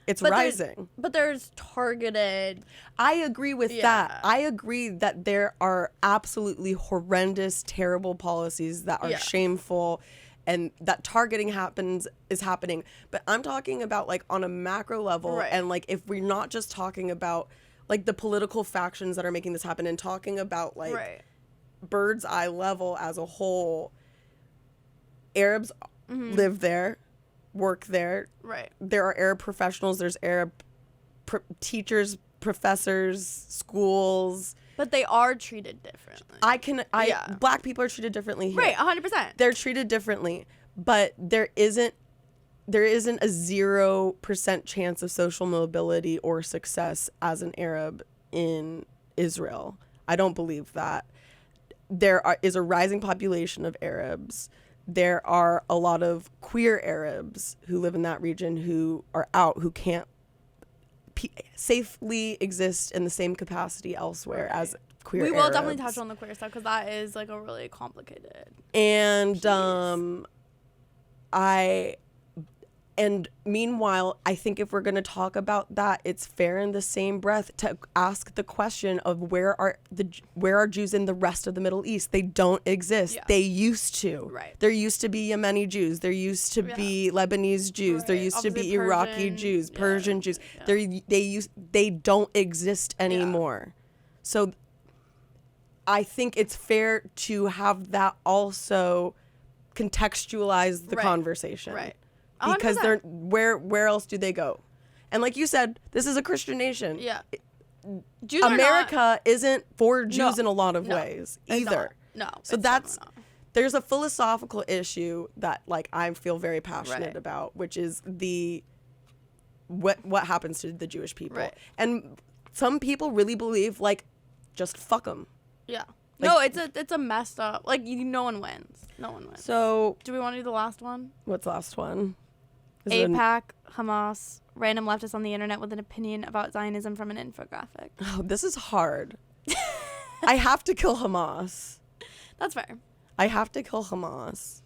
It's rising. But there's targeted... I agree with that. I agree that there are absolutely horrendous, terrible policies that are shameful and that targeting is happening. But I'm talking about like on a macro level and like if we're not just talking about like the political factions that are making this happen and talking about like bird's eye level as a whole, Arabs live there, work there. Right. There are Arab professionals. There's Arab teachers, professors, schools. But they are treated differently. Black people are treated differently here. Right, 100%. They're treated differently, but there isn't a 0% chance of social mobility or success as an Arab in Israel. I don't believe that. There is a rising population of Arabs. There are a lot of queer Arabs who live in that region who are out, who can't safely exist in the same capacity elsewhere as queer Arabs. We will definitely touch on the queer stuff because that is like a really complicated and And meanwhile, I think if we're going to talk about that, it's fair in the same breath to ask the question of where are Jews in the rest of the Middle East? They don't exist. Yeah. They used to. Right. There used to be Yemeni Jews. There used to be Lebanese Jews. Right. There used to be Iraqi Jews, Persian Jews. Yeah. They don't exist anymore. Yeah. So I think it's fair to have that also contextualize the conversation. Right. because 100%. they're where else do they go? And like you said, this is a Christian nation. Yeah. Jews are America isn't for Jews in a lot of no, ways it's either. not. No. So it's that's definitely not. there's a philosophical issue that like I feel very passionate Right. about, which is what happens to the Jewish people. Right. And some people really believe like just fuck them. Yeah. Like- no, it's a messed up. Like no one wins. No one wins. So Do we want to do the last one? what's the last one? Is it AIPAC, Hamas, random leftists on the internet with an opinion about Zionism from an infographic. Oh, this is hard. I have to kill Hamas. That's fair. I have to kill Hamas.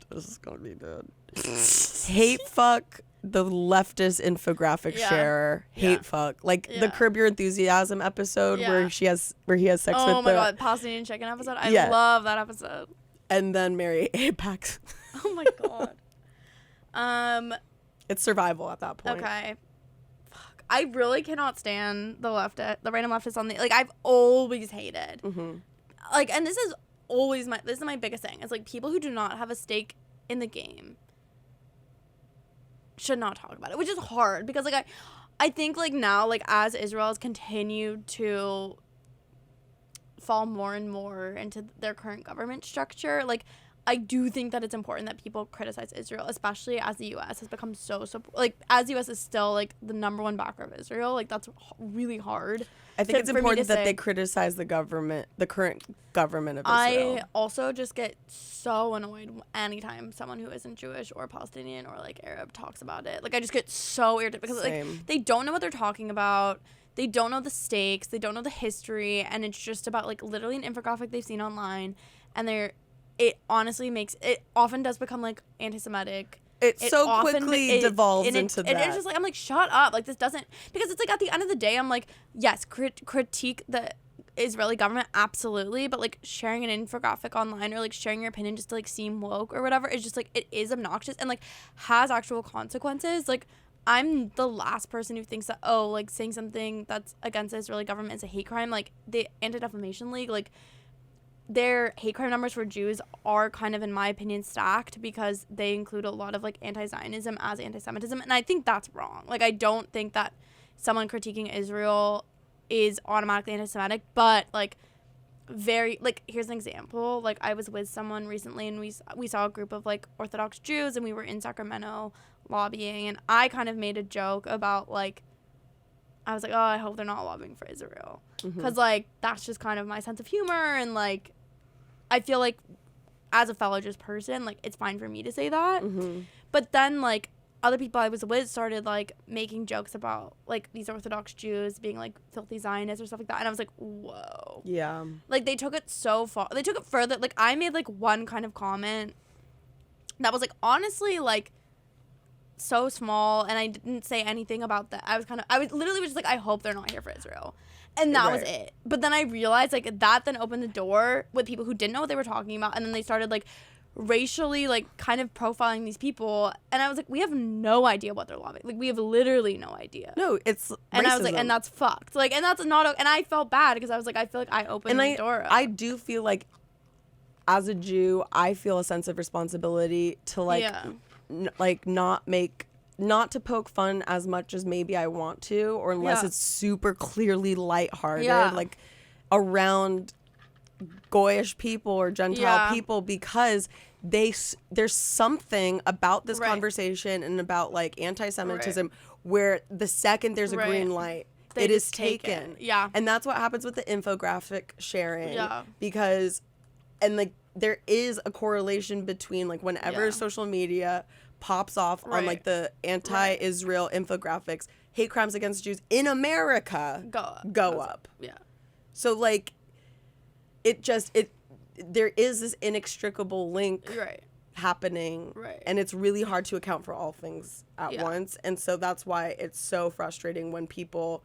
This is gonna be good. Hate fuck the leftist infographic Yeah. sharer. Hate Yeah. fuck. Like the Yeah. Curb Your Enthusiasm episode Yeah. where he has sex with Oh my the god, Palestinian chicken episode. I Yeah. love that episode. and then marry Apex. Oh my god. It's survival at that point. Okay. Fuck. I really cannot stand the random leftists on the like. I've always hated like, and this is my biggest thing. It's like people who do not have a stake in the game should not talk about it, which is hard because like I think like now like as Israel has continued to fall more and more into their current government structure, like I do think that it's important that people criticize Israel, especially as the U.S. has become as the U.S. is still like the number one backer of Israel. Like that's really hard. I think it's important that say. they criticize the current government of I Israel. also just get so annoyed anytime someone who isn't Jewish or Palestinian or like Arab talks about it. Like I just get so irritated because Same. like they don't know what they're talking about. They don't know the stakes. They don't know the history, and it's just about like literally an infographic they've seen online, and it often does become like anti-Semitic. It so quickly devolves into that. It's just like I'm like shut up, like this doesn't, because it's like at the end of the day I'm like yes, critique the Israeli government absolutely, but like sharing an infographic online or like sharing your opinion just to like seem woke or whatever is just like it is obnoxious and like has actual consequences. Like I'm the last person who thinks that like saying something that's against the Israeli government is a hate crime. Like the Anti-Defamation League, like their hate crime numbers for Jews are kind of, in my opinion, stacked because they include a lot of like anti-Zionism as anti-Semitism, and I think that's wrong. Like I don't think that someone critiquing Israel is automatically anti-Semitic, but like here's an example. Like I was with someone recently and we saw a group of like Orthodox Jews and we were in Sacramento lobbying, and I kind of made a joke about like I was like, oh, I hope they're not lobbying for Israel, because like that's just kind of my sense of humor, and like I feel like as a fellow Jewish person, like it's fine for me to say that. But then like other people I was with started like making jokes about like these Orthodox Jews being like filthy Zionists or stuff like that, and I was like, whoa. Yeah. Like they took it so far. They took it further. Like I made like one kind of comment that was like honestly like so small, and I didn't say anything about that. I was literally just like, I hope they're not here for Israel, and that was it. But then I realized like that then opened the door with people who didn't know what they were talking about, and then they started like racially like kind of profiling these people, and I was like, we have no idea what they're lobbying. Like we have literally no idea. No, it's and racism. I was like, and that's fucked. Like, and that's not. And I felt bad because I was like, I feel like I opened the door up. I do feel like as a Jew, I feel a sense of responsibility to like not to poke fun as much as maybe I want to, or unless it's super clearly lighthearted, like around Goyish people or Gentile people, because there's something about this conversation and about like anti-Semitism where the second there's a green light, it is taken. Yeah. And that's what happens with the infographic sharing. Yeah. Because, and like, there is a correlation between like whenever social media pops off on like the anti-Israel infographics, hate crimes against Jews in America go up. Yeah. So like there is this inextricable link happening, and it's really hard to account for all things at once. And so that's why it's so frustrating when people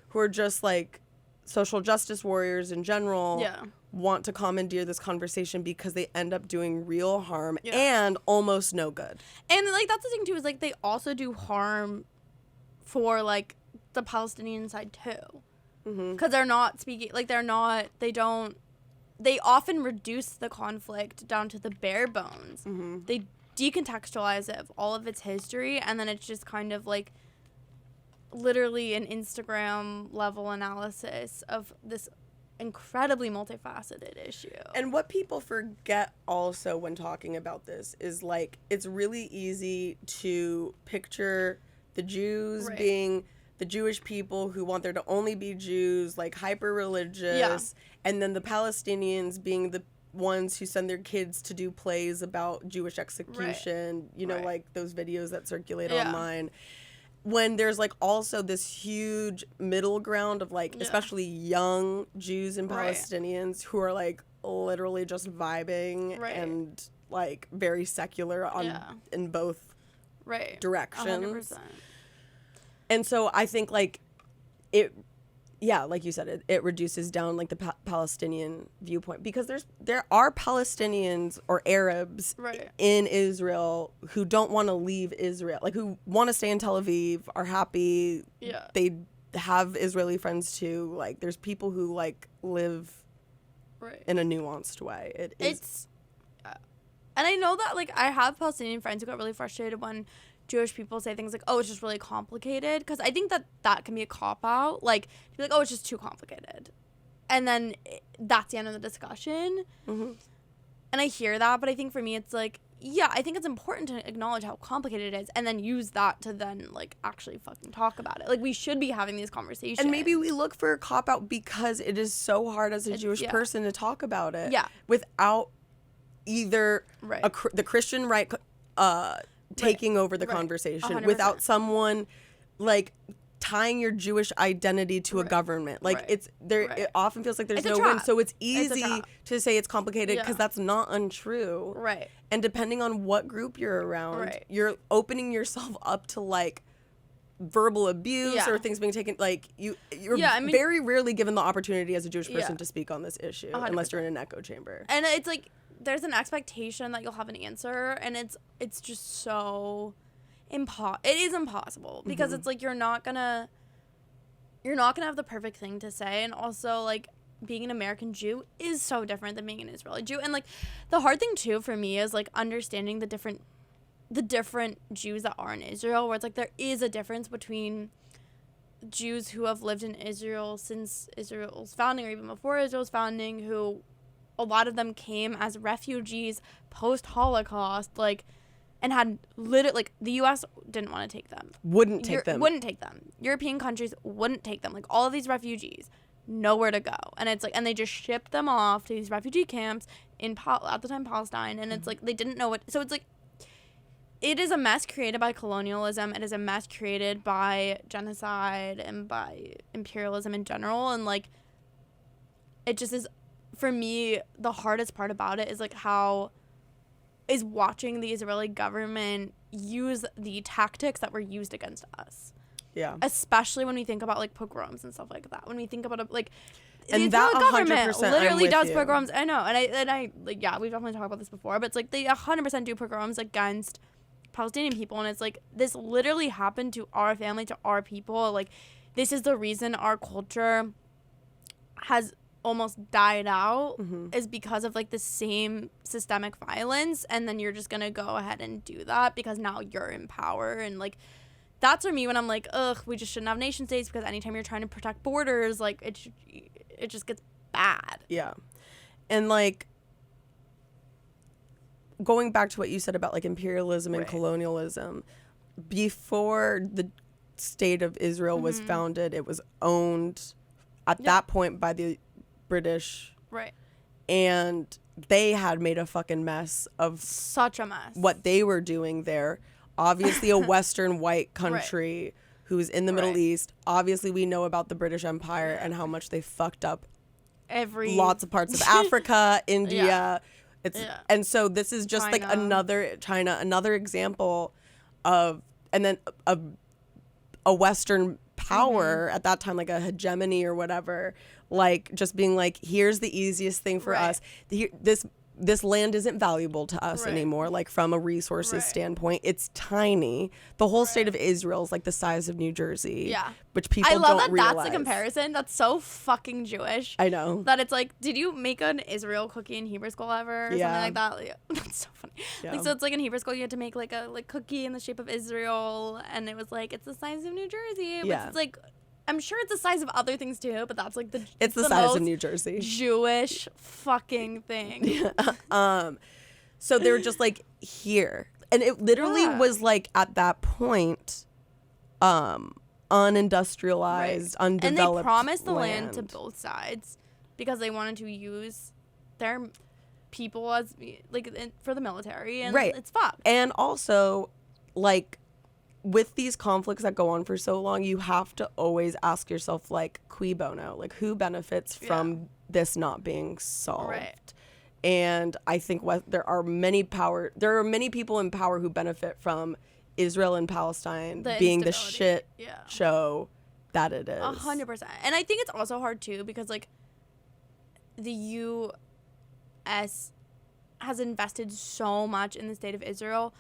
who are just like social justice warriors in general want to commandeer this conversation, because they end up doing real harm and almost no good. And like that's the thing too, is like they also do harm for like the Palestinian side too, because they're not speaking, like they often reduce the conflict down to the bare bones. They decontextualize it of all of its history, and then it's just kind of like literally an Instagram level analysis of this incredibly multifaceted issue. And what people forget also when talking about this is like it's really easy to picture the Jews being the Jewish people who want there to only be Jews, like hyper religious, and then the Palestinians being the ones who send their kids to do plays about Jewish execution, you know, like those videos that circulate online. When there's like also this huge middle ground of like especially young Jews and Palestinians who are like literally just vibing and like very secular on in both directions. 100%. And so I think like it, like you said, it reduces down like the Palestinian viewpoint, because there are Palestinians or Arabs in Israel who don't want to leave Israel, like who want to stay in Tel Aviv, are happy. They have Israeli friends too. Like there's people who like live in a nuanced way. It's and I know that like I have Palestinian friends who got really frustrated when Jewish people say things like, oh, it's just really complicated, because I think that can be a cop-out, like, to be like, oh, it's just too complicated, and then that's the end of the discussion. And I hear that, but I think for me it's like, I think it's important to acknowledge how complicated it is, and then use that to then, like, actually fucking talk about it. Like, we should be having these conversations. And maybe we look for a cop-out because it is so hard as a Jewish person to talk about it without either the Christian right taking over the conversation, 100%. without someone like tying your Jewish identity to a government. Like it's there, it often feels like there's no win. So it's easy to say it's complicated because that's not untrue. And depending on what group you're around, you're opening yourself up to like verbal abuse or things being taken. Like you're very rarely given the opportunity as a Jewish person to speak on this issue 100%. Unless you're in an echo chamber. And it's like there's an expectation that you'll have an answer, and it's just so it is impossible, because it's like you're not gonna have the perfect thing to say. And also, like, being an American Jew is so different than being an Israeli Jew. And like the hard thing too for me is like understanding the different Jews that are in Israel, where it's like there is a difference between Jews who have lived in Israel since Israel's founding, or even before Israel's founding, who a lot of them came as refugees post-Holocaust, like, and had like the U.S. didn't want to take them. Wouldn't take them. European countries wouldn't take them. Like, all of these refugees, nowhere to go. And it's like, and they just shipped them off to these refugee camps in at the time Palestine. And it's like, they didn't know what. So it's like, it is a mess created by colonialism. It is a mess created by genocide and by imperialism in general. And like, it just is. For me, the hardest part about it is like watching the Israeli government use the tactics that were used against us. Yeah. Especially when we think about like pogroms and stuff like that. When we think about like, and the Israeli government literally does pogroms. I know, and I like, yeah, we've definitely talked about this before, but it's like they 100% do pogroms against Palestinian people, and it's like this literally happened to our family, to our people. Like, this is the reason our culture has almost died out, is because of like the same systemic violence. And then you're just gonna go ahead and do that because now you're in power. And like, that's for me when I'm like, ugh, we just shouldn't have nation states, because anytime you're trying to protect borders, like it just gets bad. And like, going back to what you said about like imperialism and colonialism, before the state of Israel was founded, it was owned at that point by the British, and they had made a fucking mess of what they were doing there. Obviously a Western white country who's in the Middle East. Obviously we know about the British Empire and how much they fucked up lots of parts of Africa, India. And so this is just China. Like another example of, and then a Western power at that time, like a hegemony or whatever, like just being like, here's the easiest thing for us. This this land isn't valuable to us Right. anymore, like from a resources Right. standpoint. It's tiny. The whole state Right. of Israel is like the size of New Jersey. Yeah. Which people I love don't that realize. that's the comparison. That's so fucking Jewish. I know. That it's like, did you make an Israel cookie in Hebrew school ever? Or Yeah. something like that? Like, that's so funny. Yeah. Like, so it's like in Hebrew school, you had to make like a cookie in the shape of Israel. And it was like, it's the size of New Jersey. But Yeah. it's like, I'm sure it's the size of other things too, but that's like It's the size of most New Jersey. Jewish fucking thing. So they were just like here. And it literally Yeah. was like at that point, unindustrialized, undeveloped. And they promised the land to both sides because they wanted to use their people as for the military, and Right. it's fucked. And also, like, with these conflicts that go on for so long, you have to always ask yourself, like, cui bono? Like, who benefits from this not being solved? Right. And I think there are many people in power who benefit from Israel and Palestine being the instability. shit Yeah. show that it is. 100%. And I think it's also hard too because like the U.S. has invested so much in the state of Israel,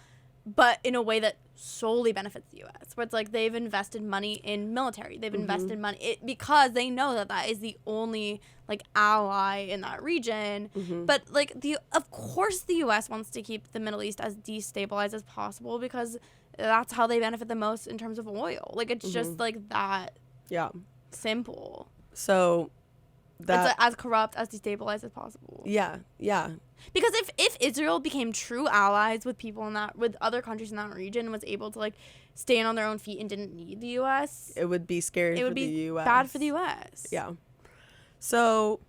but in a way that solely benefits the U.S. Where it's like they've invested money in military, they've invested money because they know that that is the only like ally in that region. But like of course the U.S. wants to keep the Middle East as destabilized as possible because that's how they benefit the most in terms of oil. Like it's just like that Yeah. simple. So that. It's like, as corrupt, as destabilized as possible. Yeah. Yeah. Because if Israel became true allies with people with other countries in that region and was able to like stand on their own feet and didn't need the U.S., It would be scary it for would the be U.S. bad for the U.S. Yeah. So,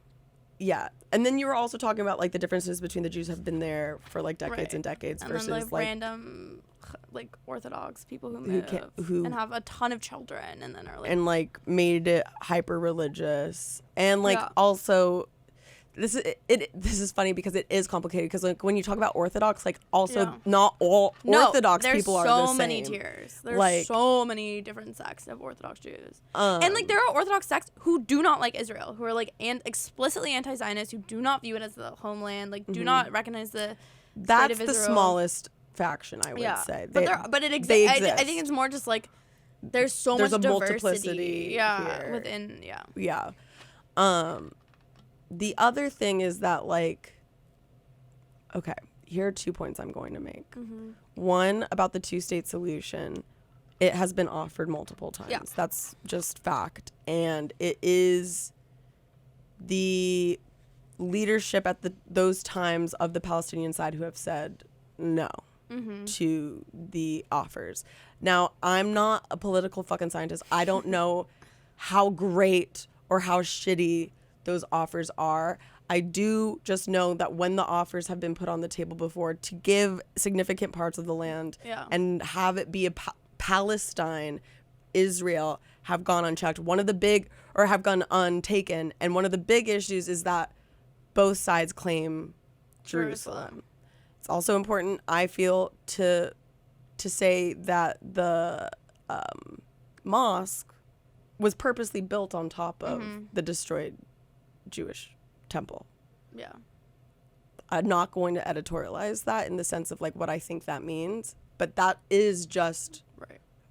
yeah. And then you were also talking about, like, the differences between the Jews have been there for, like, decades Right. and decades And versus, then like like, random like Orthodox people who move who- and have a ton of children and then are like and, like, made it hyper-religious. And, like, Yeah. also, this is funny because it is complicated because, like, when you talk about Orthodox, like, also Yeah. not all Orthodox there's people are the so same. many tiers. There's Like- so many different sects of Orthodox Jews. And like there are Orthodox sects who do not like Israel, who are like explicitly anti-Zionist, who do not view it as the homeland, like do not recognize the That's state of the Israel. smallest faction, I would say. But it they exists. exist. I think it's more just like there's so There's much a diversity. multiplicity Yeah, here. within Yeah. The other thing is that, like, okay, here are 2 points I'm going to make. One, about the two-state solution. It has been offered multiple times. Yeah. That's just fact. And it is the leadership at those times of the Palestinian side who have said no to the offers. Now, I'm not a political fucking scientist. I don't know how great or how shitty those offers are. I do just know that when the offers have been put on the table before to give significant parts of the land and have it be a Palestine, Israel, have gone unchecked. Have gone untaken. And one of the big issues is that both sides claim Jerusalem. It's also important, I feel, to say that the mosque was purposely built on top of the destroyed Jewish temple. Yeah. I'm not going to editorialize that in the sense of like what I think that means, but that is just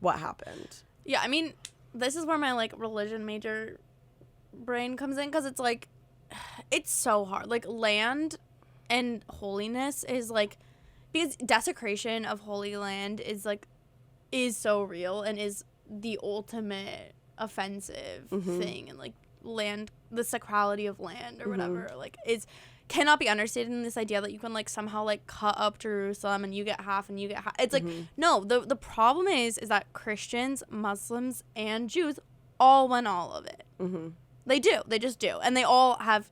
what happened. Yeah, I mean, this is where my like religion major brain comes in because it's like it's so hard. Like land and holiness is like because desecration of holy land is so real and is the ultimate offensive thing, and like land, the sacrality of land or whatever cannot be understated in this idea that you can like somehow like cut up Jerusalem and you get half and you get half. It's like no, the problem is that Christians, Muslims, and Jews all want all of it. They just do, and they all have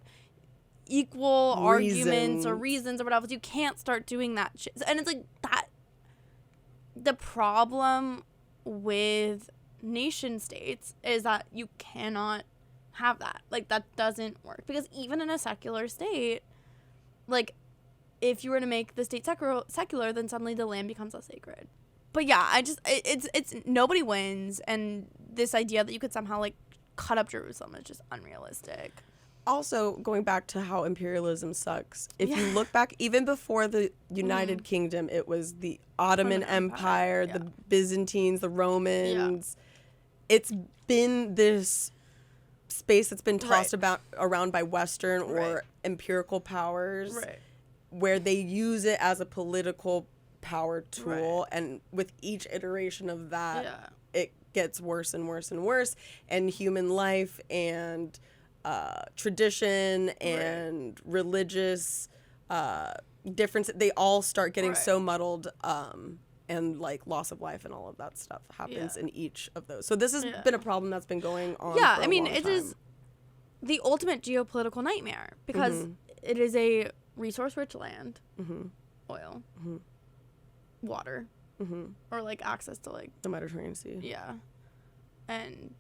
equal arguments or reasons or whatever. You can't start doing that shit. And it's like that. The problem with nation states is that you cannot have that. Like that doesn't work because even in a secular state, like if you were to make the state secular, then suddenly the land becomes less sacred. But yeah, it's nobody wins, and this idea that you could somehow like cut up Jerusalem is just unrealistic. also going back to how imperialism sucks. If you look back, even before the United Kingdom, it was the Ottoman Empire, the Byzantines, the Romans. It's been this space that's been tossed around by Western or empirical powers, where they use it as a political power tool, and with each iteration of that, it gets worse and worse and worse, and human life and tradition and religious difference, they all start getting so muddled, and like loss of life and all of that stuff happens in each of those. So this has been a problem that's been going on for a long it time. is the ultimate geopolitical nightmare, because it is a resource-rich land, oil, water, or like access to like the Mediterranean Sea, and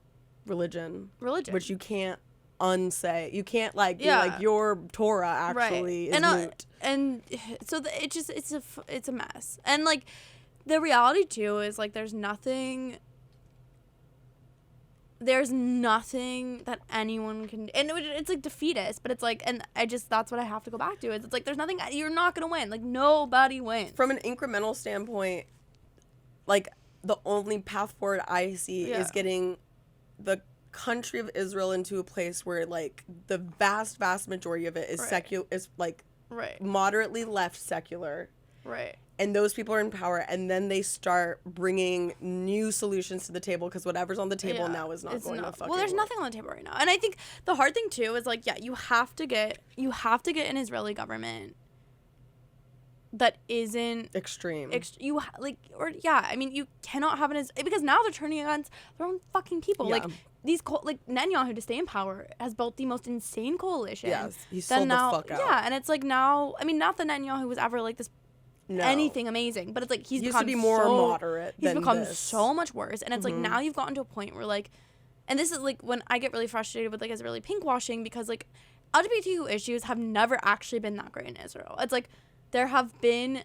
religion, which you can't unsay. You can't like be like your Torah actually is moot. And so it's a mess. And like the reality too is like there's nothing that anyone can, and it's like defeatist, but it's like, and that's what I have to go back to, is it's like there's nothing, you're not gonna win, like nobody wins. From an incremental standpoint, like the only path forward I see is getting the country of Israel into a place where like the vast majority of it is secular, is like moderately left secular, and those people are in power, and then they start bringing new solutions to the table, because whatever's on the table now is not going to fucking well, there's work. nothing on the table right now. And I think the hard thing too is like, you have to get an Israeli government that isn't extreme. You cannot have because now they're turning against their own fucking people. Like like Netanyahu, to stay in power, has built the most insane coalition. Yes, he sold the fuck out. Yeah, and it's like now, I mean, not that Netanyahu was ever like this anything amazing, but it's like he's used become to be more moderate. He's become so much worse, and it's like now you've gotten to a point where like, and this is like when I get really frustrated with like Israeli pinkwashing, because like LGBTQ issues have never actually been that great in Israel. It's like there have been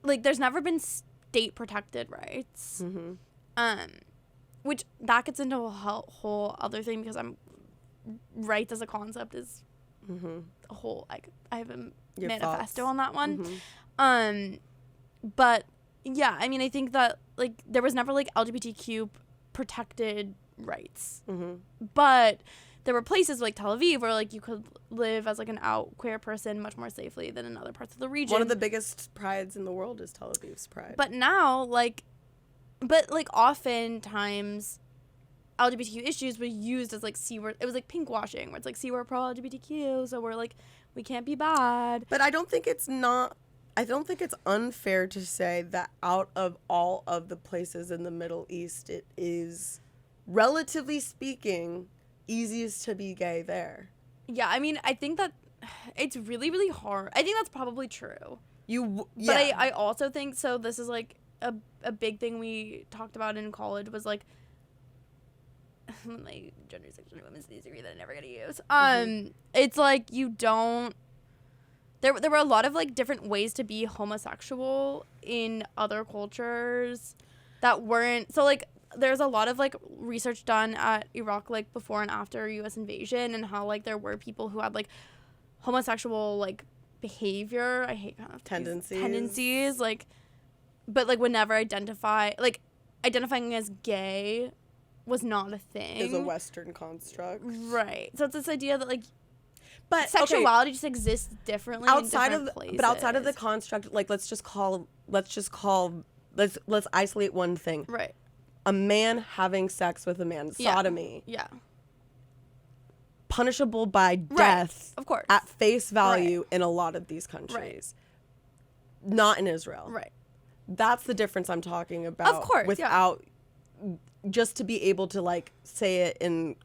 like there's never been state protected rights, which that gets into a whole other thing, because rights as a concept is a whole, like I have a manifesto on that one. But yeah, I mean, I think that like there was never like LGBTQ protected rights, but there were places like Tel Aviv where like you could live as like an out queer person much more safely than in other parts of the region. One of the biggest prides in the world is Tel Aviv's pride. But now oftentimes LGBTQ issues were used as like C-word. It was like pinkwashing, where it's like, see, we're pro LGBTQ, so we're like, we can't be bad. But I don't think it's unfair to say that out of all of the places in the Middle East, it is, relatively speaking, easiest to be gay there. Yeah, I mean, I think that it's really, really hard. I think that's probably true. But I also think, so this is like a big thing we talked about in college, was like my gender, sexuality, and women's studies degree that I'm never gonna use. It's like you don't. There were a lot of like different ways to be homosexual in other cultures that weren't, so like there's a lot of like research done at Iraq like before and after U.S. invasion, and how like there were people who had like homosexual like behavior. I hate kind of tendencies like, but like would never identifying as gay was not a thing. Is a Western construct. Right. So it's this idea that like, but sexuality just exists differently outside in different places. But outside of the construct, like let's isolate one thing. Right. A man having sex with a man, sodomy. Yeah. Punishable by death, of course, at face value in a lot of these countries. Right. Not in Israel. Right. That's the difference I'm talking about. Of course, without just to be able to like say it in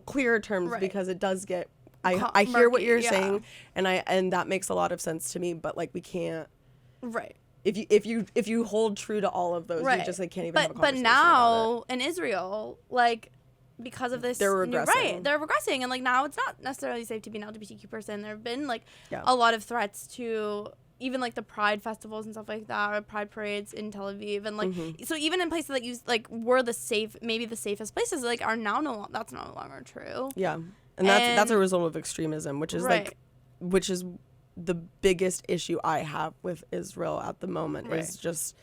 clearer terms, because it does get. I hear what you're saying, and that makes a lot of sense to me. But like we can't. Right. If you hold true to all of those, you just like can't even have a conversation about now it. In Israel, like because of this, they're regressing. They're regressing, and like now it's not necessarily safe to be an LGBTQ person. There have been like a lot of threats to even like the pride festivals and stuff like that, or pride parades in Tel Aviv, and like so even in places that were the safest places, like are now that's no longer true. Yeah. And that's a result of extremism, which is Right. which is the biggest issue I have with Israel at the moment Right. is just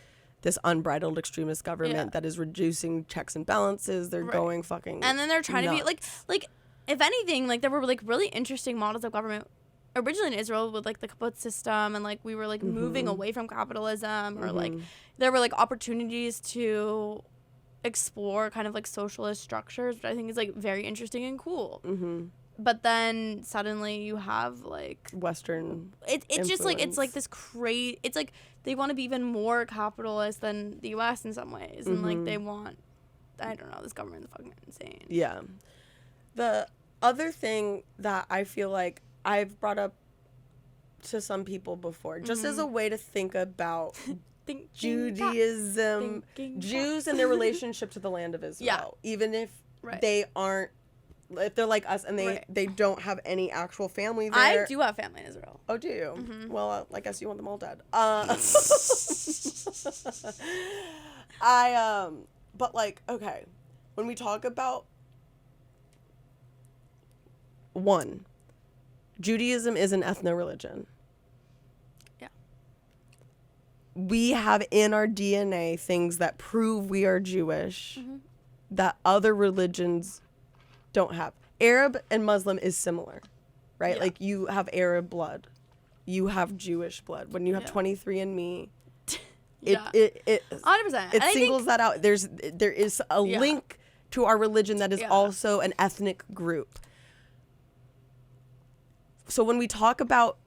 this unbridled extremist government that is reducing checks and balances. They're Right. going fucking And then they're trying to be nuts. like if anything, like there were like really interesting models of government originally in Israel with like the kibbutz system, and like we were like moving away from capitalism, or like there were like opportunities to explore kind of like socialist structures, which I think is like very interesting and cool. But then suddenly you have like Western it's just like it's like influence. this crazy, it's like they want to be even more capitalist than the US in some ways, and like they want, I don't know, this government's fucking insane. Yeah. The other thing that I feel like I've brought up to some people before, just as a way to think about Judaism, Jews and their relationship to the land of Israel, even if they aren't, if they're like us and they don't have any actual family there. I do have family in Israel. Oh, do you? Well, I guess you want them all dead. But like, okay, when we talk about one, Judaism is an ethno-religion. Yeah. We have in our DNA things that prove we are Jewish that other religions don't have. Arab and Muslim is similar, right? Yeah. Like you have Arab blood, you have Jewish blood. When you have 23andMe, it 100%. it singles that out. There is a link to our religion that is also an ethnic group. So when we talk about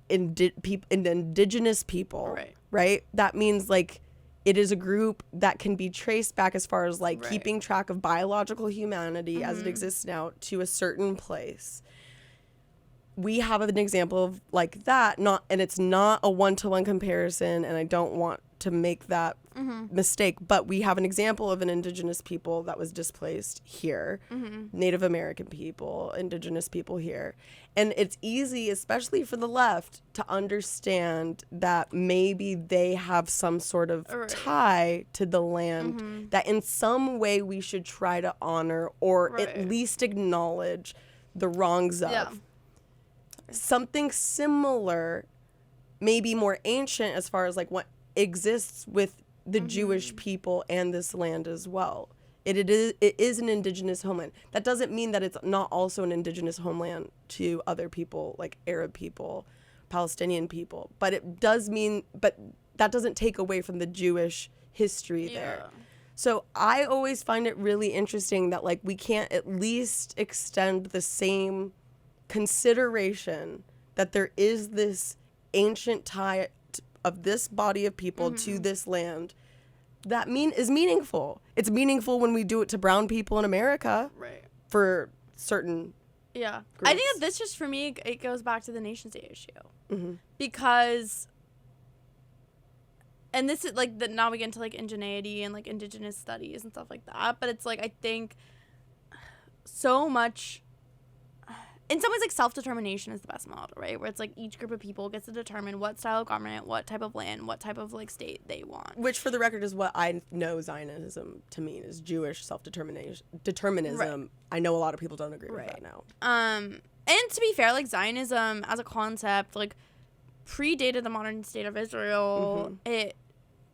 indigenous people, right, that means like it is a group that can be traced back as far as like keeping track of biological humanity as it exists now to a certain place. We have an example of like that, and it's not a one-to-one comparison, and I don't want to make that mistake, but we have an example of an indigenous people that was displaced here, Native American people, indigenous people here. And it's easy, especially for the left, to understand that maybe they have some sort of tie to the land that in some way we should try to honor or at least acknowledge the wrongs of. Something similar, maybe more ancient as far as like what exists with the Jewish people and this land as well. It is an indigenous homeland. That doesn't mean that it's not also an indigenous homeland to other people like Arab people, Palestinian people. But it does mean, but that doesn't take away from the Jewish history there. So I always find it really interesting that like we can't at least extend the same consideration that there is this ancient tie of this body of people to this land that is meaningful. It's meaningful when we do it to brown people in America for certain groups. I think that this just, for me, it goes back to the nation state issue. Because, and this is like, now we get into like indigeneity and like indigenous studies and stuff like that, but it's like, I think so much, in some ways, like self-determination is the best model, right? Where it's like each group of people gets to determine what style of government, what type of land, what type of like state they want. Which, for the record, is what I know Zionism to mean, is Jewish determinism. I know a lot of people don't agree with that now. And to be fair, like Zionism as a concept, like predated the modern state of Israel. It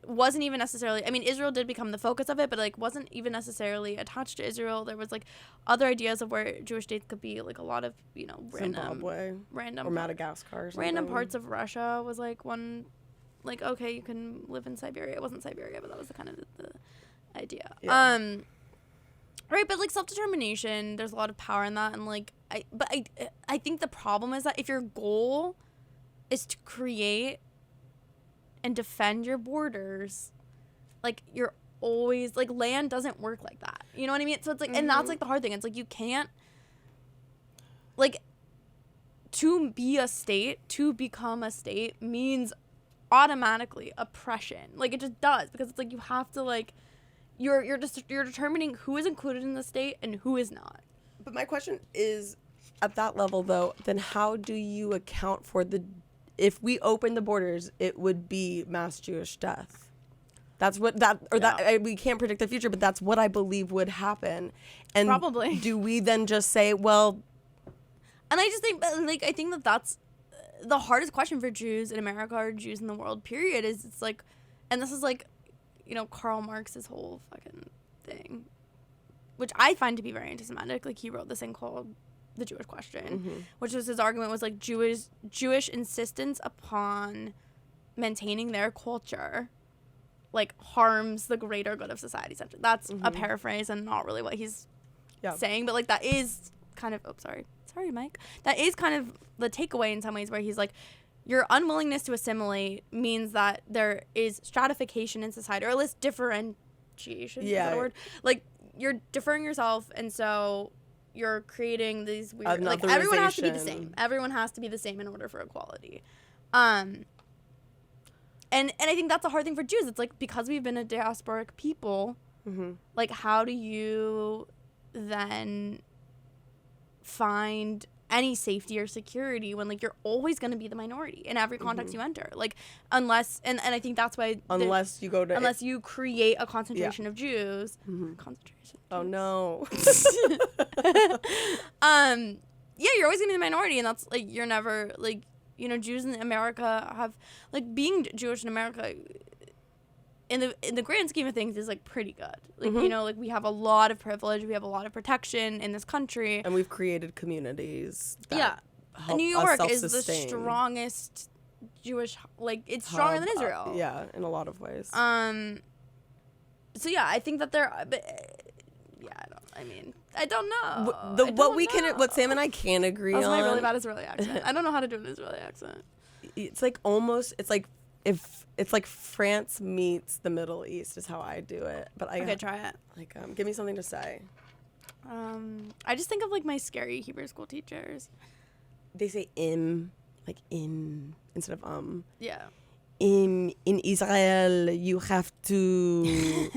wasn't even necessarily, I mean, Israel did become the focus of it, but like wasn't even necessarily attached to Israel. There was like other ideas of where Jewish states could be, like a lot of, you know, Zimbabwe or Madagascar or something. Random parts of Russia was like one, like, okay, you can live in Siberia. It wasn't Siberia, but that was the kind of the idea. Right, but like self-determination, there's a lot of power in that, and like I think the problem is that if your goal is to create and defend your borders, like you're always like, land doesn't work like that, you know what I mean? So it's like, and that's like the hard thing. It's like you can't, like, to be a state, to become a state means automatically oppression. Like it just does, because it's like you have to, like, you're determining who is included in the state and who is not. But my question is, at that level though, then how do you account for if we open the borders, it would be mass Jewish death. That's what we can't predict the future, but that's what I believe would happen. And probably, do we then just say, well, And I just think, like, I think that that's the hardest question for Jews in America or Jews in the world, period, is it's like, and this is like, you know, Karl Marx's whole fucking thing, which I find to be very anti-Semitic. Like, he wrote this thing called The Jewish Question, which was his argument was like Jewish insistence upon maintaining their culture like harms the greater good of society. Essentially, that's a paraphrase and not really what he's saying, but like that is kind of sorry Mike, that is kind of the takeaway in some ways, where he's like, your unwillingness to assimilate means that there is stratification in society, or at least differentiation. Is that a word? Like, you're differing yourself, and so you're creating these weird, like, everyone has to be the same. Everyone has to be the same in order for equality. And I think that's a hard thing for Jews. It's like, because we've been a diasporic people, like, how do you then find any safety or security when, like, you're always going to be the minority in every context you enter? Like, unless, and I think that's why, unless you create a concentration of Jews, concentration. Oh no. Yeah, you're always going to be the minority, and that's, like, you're never, like, you know, Jews in America have, like, being Jewish in America in the grand scheme of things is, like, pretty good. Like, you know, like, we have a lot of privilege, we have a lot of protection in this country, and we've created communities that help New York us is the self-sustain. Strongest Jewish, like, it's stronger than Israel. In a lot of ways. So yeah, I think that there, but I don't know. What Sam and I can agree on. That's my really bad Israeli accent. I don't know how to do an Israeli accent. It's like almost, it's like if it's like France meets the Middle East is how I do it. But Okay, try it. Like, give me something to say. I just think of, like, my scary Hebrew school teachers. They say like instead of Yeah. In Israel, you have to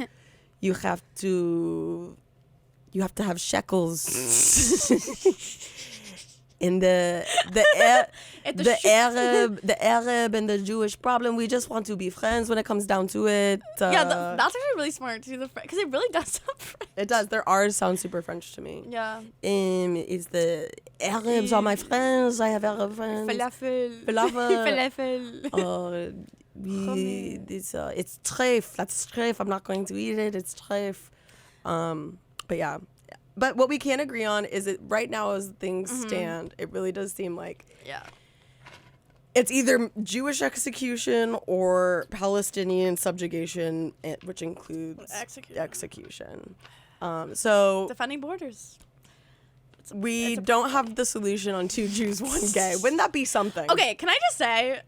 have shekels. In the Arab and the Jewish problem, we just want to be friends when it comes down to it. That's actually really smart too, because it really does sound French. It does. Their R's sound super French to me. Yeah. Is the Arabs are my friends. I have Arab friends. Falafel. It's treif. That's treif. I'm not going to eat it. It's treif. But yeah. But what we can agree on is that right now, as things stand, it really does seem like it's either Jewish execution or Palestinian subjugation, which includes execution. So defending borders. We don't have the solution on 2 Jews, 1 gay. Wouldn't that be something? Okay, can I just say,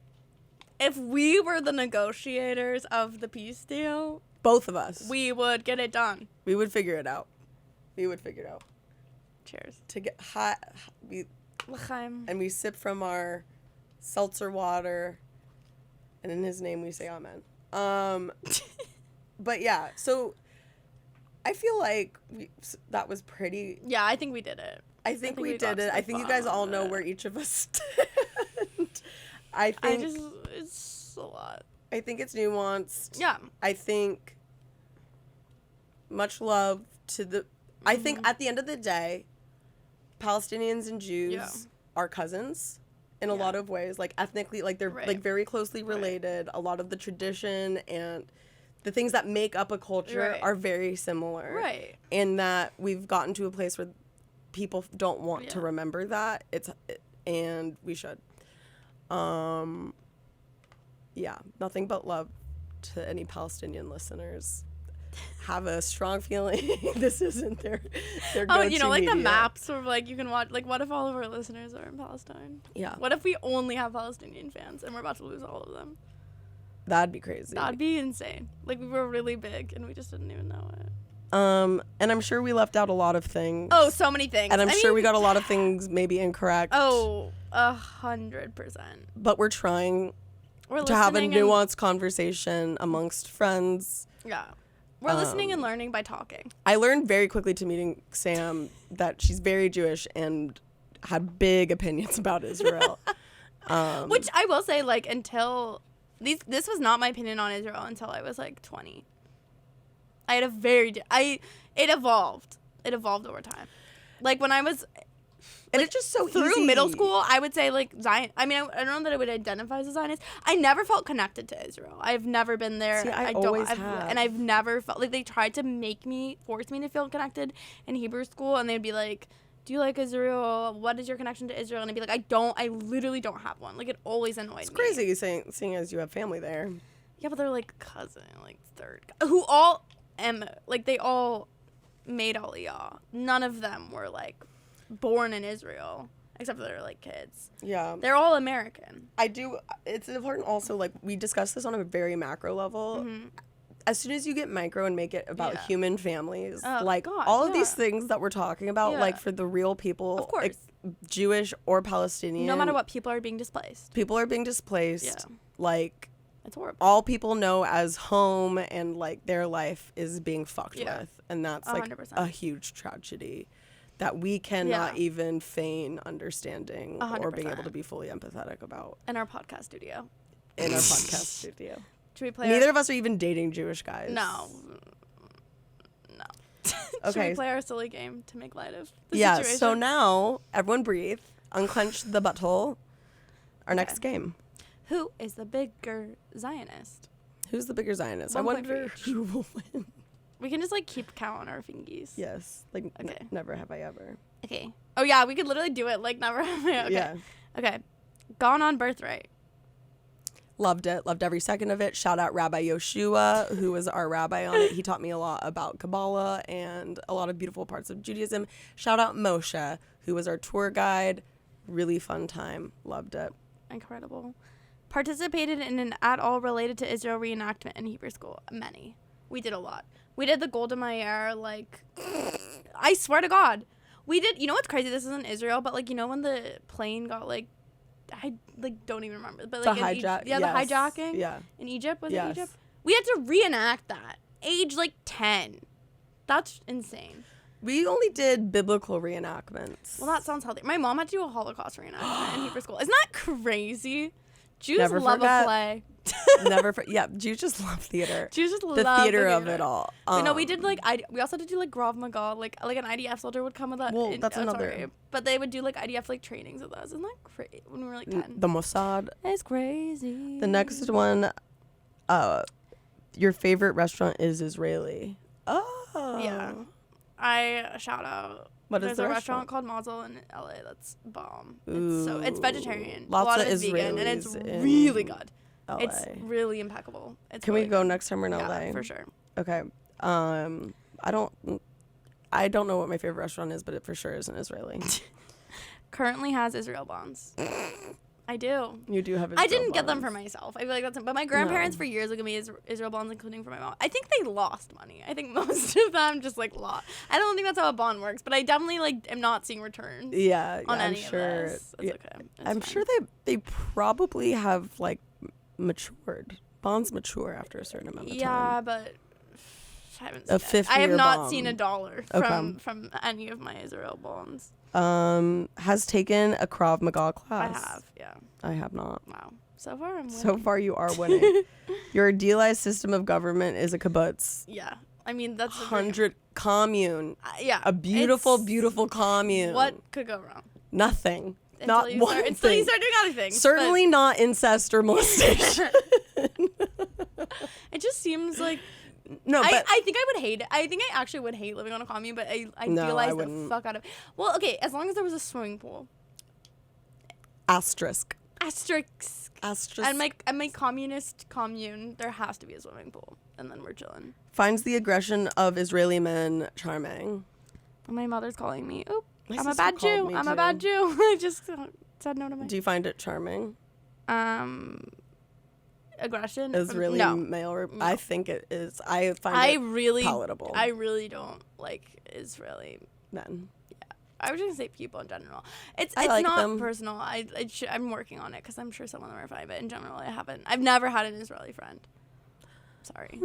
if we were the negotiators of the peace deal, both of us, we would get it done. We would figure it out. Cheers. To get hot, and we sip from our seltzer water, and in his name we say amen. But yeah, so I feel like that was pretty. Yeah, I think we did it. I think we did it. I think you guys all know where each of us stand. It's a lot. I think it's nuanced. Yeah. I think much love to the. I think at the end of the day, Palestinians and Jews are cousins in a lot of ways. Like, ethnically, like, they're like very closely related. A lot of the tradition and the things that make up a culture are very similar. Right. And that we've gotten to a place where people don't want to remember that. And we should. Yeah, nothing but love to any Palestinian listeners. Have a strong feeling this isn't their go-to you know, like media. the maps where, like, you can watch, like, what if all of our listeners are in Palestine? Yeah. What if we only have Palestinian fans and we're about to lose all of them? That'd be crazy. That'd be insane. Like, we were really big and we just didn't even know it. And I'm sure we left out a lot of things. Oh, so many things. And I'm sure we got a lot of things maybe incorrect. Oh, 100%. But we're trying to have a nuanced conversation amongst friends. Yeah. We're listening and learning by talking. I learned very quickly to meeting Sam that she's very Jewish and had big opinions about Israel. Which I will say, like, until this was not my opinion on Israel until I was like 20. I had a it evolved over time. Like, when I was And it's just so through easy. middle school, I would say, like, Zion. I mean, I don't know that I would identify as a Zionist. I never felt connected to Israel. I've never been there. See, I always have. And I've never felt like they tried to force me to feel connected in Hebrew school, and they'd be like, do you like Israel? What is your connection to Israel? And I'd be like, I literally don't have one. Like, it always annoyed me. It's crazy seeing as you have family there. Yeah, but they're like cousin, like third, who all they all made Aliyah. None of them were like born in Israel, except for their like kids. Yeah, they're all American. It's important also, like, we discussed this on a very macro level. As soon as you get micro and make it about human families, all of these things that we're talking about, like, for the real people, of course, Jewish or Palestinian, no matter what, people are being displaced. Yeah. Like, it's horrible. all people know as home, and like their life is being fucked with, and that's like 100%. a huge tragedy that we cannot even feign understanding 100%. or being able to be fully empathetic about. In our podcast studio. Should we play? Neither of us are even dating Jewish guys. No. Okay. Should we play our silly game to make light of the situation? situation? So now everyone breathe, unclench the butthole. Our next game. Who is the bigger Zionist? Who's the bigger Zionist? One I point wonder for each. who will win. We can just like keep count on our fingies. Yes. Like, Okay. Never have I ever. Okay. Oh yeah, we could literally do it like never. Okay. Yeah. Okay. Gone on Birthright. Loved it. Loved every second of it. Shout out Rabbi Yoshua, who was our rabbi on it. He taught me a lot about Kabbalah and a lot of beautiful parts of Judaism. Shout out Moshe, who was our tour guide. Really fun time. Loved it. Incredible. Participated in an at all related to Israel reenactment in Hebrew school. Many. We did a lot. We did the Golda Meir, like, I swear to God. We did, you know what's crazy? This isn't Israel, but like, you know when the plane got like, I like don't even remember. But like the hijack. the hijacking. Yeah. In Egypt, was Yes. it Egypt? We had to reenact that. Age like 10. That's insane. We only did biblical reenactments. Well, that sounds healthy. My mom had to do a Holocaust reenactment in Hebrew school. Isn't that crazy? Jews Never love forget. a play. Yeah, Jews just love theater. Jews just The love theater of it all. But no, we did like we also had to do like Krav Maga, like an IDF soldier would come with that. Well, that's another. Sorry, but they would do like IDF like trainings with us. Isn't that crazy? When we were like 10. The Mossad. It's crazy. The next one, your favorite restaurant is Israeli. Oh. Yeah. I shout out. What is There's the a restaurant? restaurant called Mazel in LA that's bomb. Ooh. It's vegetarian. Lots a lot of of it's vegan, and it's Israelis in really good. LA. It's really impeccable. It's Can really we go good. next time we're in Yeah, LA? for sure. Okay. I don't know what my favorite restaurant is, but it for sure isn't Israeli. Currently has Israel bonds. I do. You do have. I Israel didn't get them for bonds. myself. I feel like that's. But my grandparents for years would give me Israel bonds, including for my mom. I think they lost money. I think most of them just like lost. I don't think that's how a bond works, but I definitely like am not seeing returns. Yeah, on I'm any sure. of this. It's okay. It's I'm fine. sure they probably have like matured. Bonds mature after a certain amount of time. Yeah, but I haven't seen A it. 50 I have year not bond. seen a dollar Okay. from any of my Israel bonds. Has taken a Krav Maga I class. have, yeah. I have not. Wow. So far, I'm winning. So far, you are winning. Your idealized system of government is a kibbutz. Yeah. I mean, that's a 100 commune. yeah. A beautiful, It's- beautiful commune. What could go wrong? Nothing. Until Not you one start, until you thing. start doing other things. Certainly not incest or molestation. But it just seems like No, but I think I would hate it. I think I actually would hate living on a commune, but I No, realized I the wouldn't. fuck out of it. Well, okay, as long as there was a swimming pool. asterisk. Asterisk. Asterisk. And my communist commune, there has to be a swimming pool, and then we're chilling. Finds the aggression of Israeli men charming. My mother's calling me. Oop, My I'm a sister bad called Jew. me I'm a too. bad Jew. I just said no to my Do you find it charming? Aggression. Israeli No. male. No. I think it is. I find I it really palatable. I really don't like Israeli. men. I was just gonna say people in general. It's I like not them. personal. I'm working on it because I'm sure some of them are fine. But in general, I haven't. I've never had an Israeli friend. Sorry.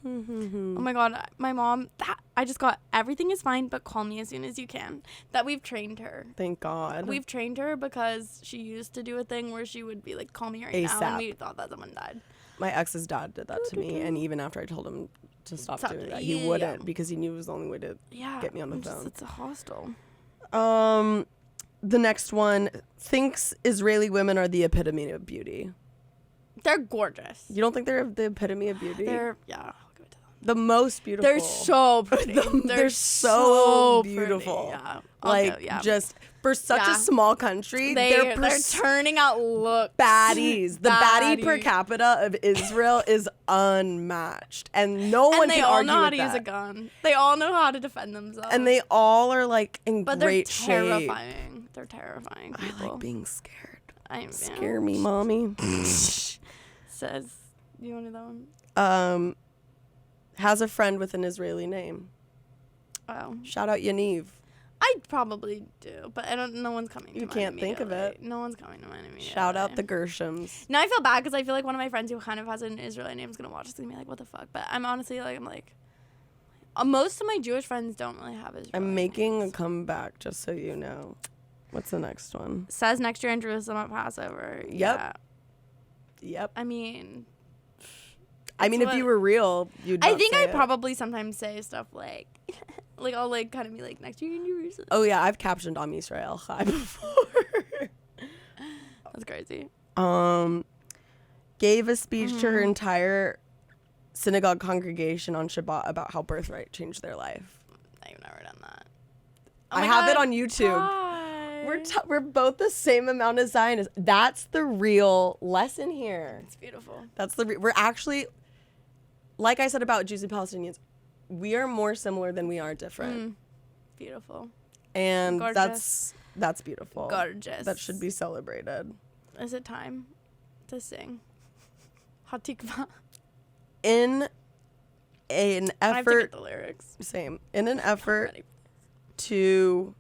Oh my god, my mom. I just got everything is fine, but call me as soon as you can. That we've trained her. Thank God. We've trained her because she used to do a thing where she would be like, "Call me right now," ASAP. and we thought that someone died. My ex's dad did that to me, and even after I told him to stop doing that. He wouldn't because he knew it was the only way to get me on the phone. It's a hostel. The next one thinks Israeli women are the epitome of beauty. They're gorgeous. You don't think they're the epitome of beauty? I'll give it to them. The most beautiful. They're so pretty. They're so beautiful. Pretty. Yeah. Just for such a small country, they're turning out looks. Baddies. The baddie per capita of Israel is unmatched, and no one can argue with that. And they all know how to use a gun. They all know how to defend themselves. And they all are like in but great they're shape. terrifying. They're terrifying people. I like being scared. Scare me, mommy. Says, you want to know that one? Has a friend with an Israeli name. Oh. Shout out Yaniv. I probably do, but no one's coming to mind. You can't think of it. No one's coming to mind immediately. Shout out the Gershams. Now I feel bad because I feel like one of my friends who kind of has an Israeli name is going to watch this and be like, what the fuck? But I'm honestly like, most of my Jewish friends don't really have Israeli I'm making names. a comeback, just so you know. What's the next one? Says next year in Jerusalem at Passover. Yep. I mean, if you were real, you'd not I think say I it. probably sometimes say stuff like, I'll kind of be like, next year in Jerusalem. Oh yeah, I've captioned Am Yisrael Chai before. That's crazy. Gave a speech to her entire synagogue congregation on Shabbat about how birthright changed their life. I've never done that. I have it on YouTube. God. We're both the same amount of Zionists. That's the real lesson here. It's beautiful. We're actually, like I said about Jews and Palestinians, we are more similar than we are different. Beautiful. And gorgeous. that's beautiful. Gorgeous. That should be celebrated. Is it time to sing Hatikva? In an I have to effort, get the lyrics. same. In an effort to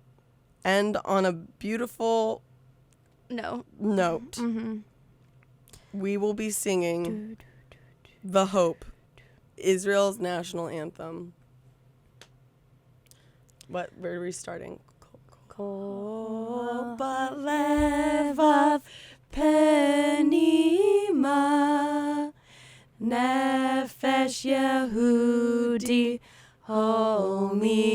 end on a beautiful note, we will be singing The Hope, Israel's national anthem. Where are we starting? Kol balevav penima nefesh Yehudi homiya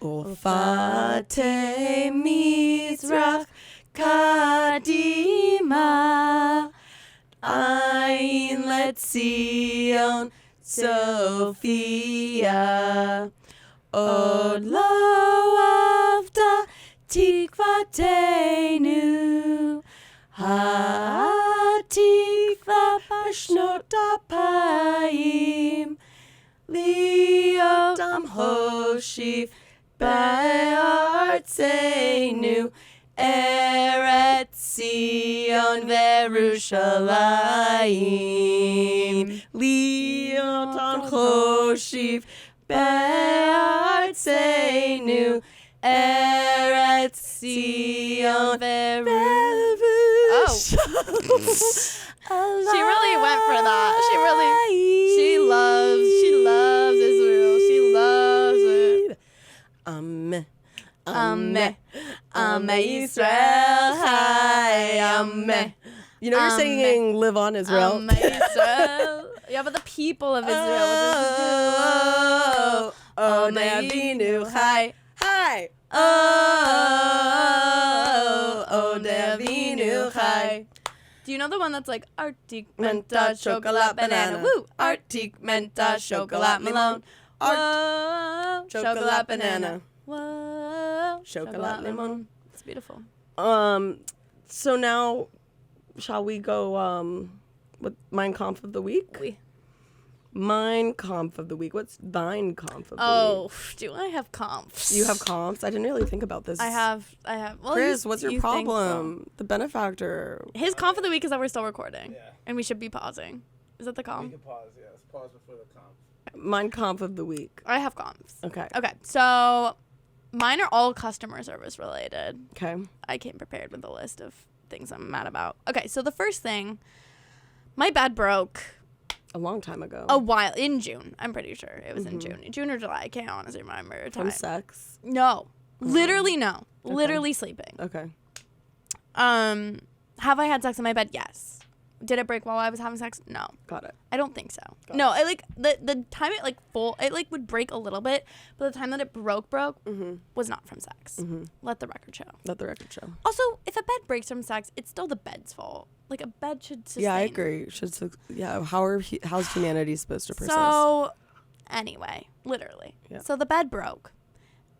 ufate mizrach kadima ayin letzion Sophia od lo avta tikvatenu hatikva b'shnot apayim liot hoshif be'artzenu Eretz Zion v'Yerushalayim liot hoshif be'artzenu Eretz Zion v'Yerushalayim. She really went for that. She loves Israel. She loves it. Ameh Yisrael Chai Ameh. You know you're singing Live On Israel. Israel. Yeah, but the people of Israel. Oh, Ne'avinu Chai. Hi. Oh, Ne'avinu Chai. Do you know the one that's like Arctic Menta Chocolate Banana? Woo! Arctic Menta Chocolate Melon. Whoa! Chocolate Banana. Whoa! Chocolate Limon. It's beautiful. So now, shall we go with Mein Kampf of the week? Oui. Mein Kampf of the week. What's thine Kampf of the week? Oh, do I have comps? You have comps? I didn't really think about this. I have. Well, Chris, what's your you think problem? The benefactor. His comp of the week is that we're still recording. Yeah. And we should be pausing. Is that the comp? We can pause, yes. Pause before the comp. Mein Kampf of the week. I have comps. Okay. Okay, so mine are all customer service related. Okay. I came prepared with a list of things I'm mad about. Okay, so the first thing, my bed broke. A long time ago. A while, in June. I'm pretty sure it was in June or July. I can't honestly remember a time. From sex? No. Literally no. Okay. Literally sleeping. Okay. Have I had sex in my bed? Yes. did it break while I was having sex? No. Got it. I don't think so. Got No, I like the time it like would break a little bit, but the time that it broke was not from sex. Let the record show. Let the record show. Also, if a bed breaks from sex, it's still the bed's fault. Like a bed should sustain. Yeah, I agree. How's humanity supposed to persist? So, anyway, literally. Yeah. So the bed broke.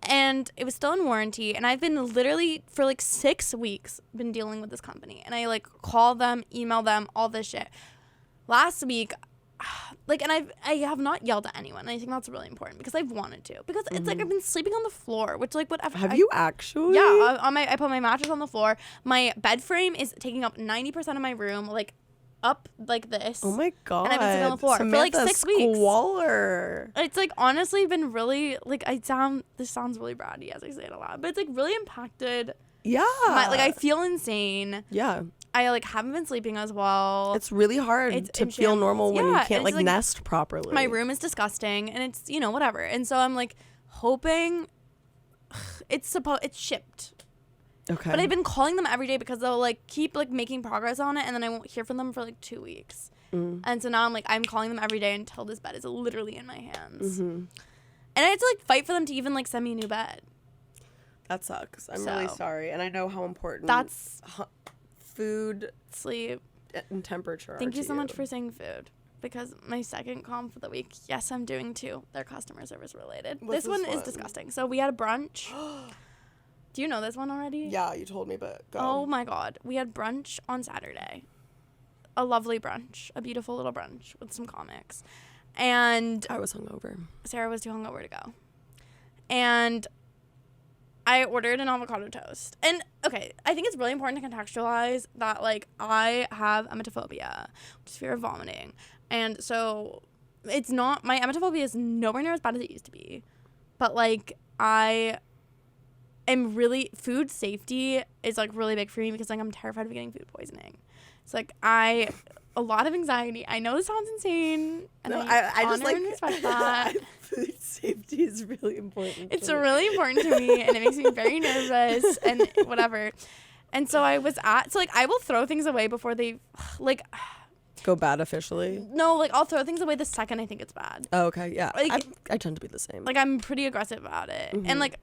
And it was still in warranty, and I've been literally for like 6 weeks been dealing with this company, and I like call them, email them, all this shit. Last week, like, and I have not yelled at anyone, and I think that's really important because I've wanted to, because it's like I've been sleeping on the floor, which like whatever. Have you actually? Yeah, I put my mattress on the floor. My bed frame is taking up 90% of my room, like up like this. Oh my god! And I've been sitting on the floor Samantha, for like 6 weeks. Squalor. It's like honestly been really like this sounds really bratty as I say it a lot, but it's like really impacted. Yeah. Like I feel insane. Yeah. I like haven't been sleeping as well. It's really hard to feel normal when you can't like nest properly. My room is disgusting, and it's whatever. And so I'm like hoping it's shipped. Okay. But I've been calling them every day because they'll like keep like making progress on it, and then I won't hear from them for like 2 weeks. And so now I'm calling them every day until this bed is literally in my hands. And I had to like fight for them to even like send me a new bed. That sucks. I'm really sorry, and I know how important that's food, sleep, and temperature. Thank you so much for saying food. Because my second comp for the week, yes, I'm doing 2. They're customer service related. This one is disgusting. So we had a brunch. Do you know this one already? Yeah, you told me, but go. Oh my god. We had brunch on Saturday. A lovely brunch. A beautiful little brunch with some comics. And I was hungover. Sarah was too hungover to go. And I ordered an avocado toast. And okay, I think it's really important to contextualize that like I have emetophobia, which is fear of vomiting. And so it's not, my emetophobia is nowhere near as bad as it used to be. But like food safety is like really big for me because like I'm terrified of getting food poisoning. It's like a lot of anxiety. I know this sounds insane. And No, I just like respect that. Food safety is really important. It's really important to me, and it makes me very nervous and whatever. And so I will throw things away before they like go bad officially. No, like I'll throw things away the second I think it's bad. Oh, okay, yeah. Like, I tend to be the same. Like I'm pretty aggressive about it, and like.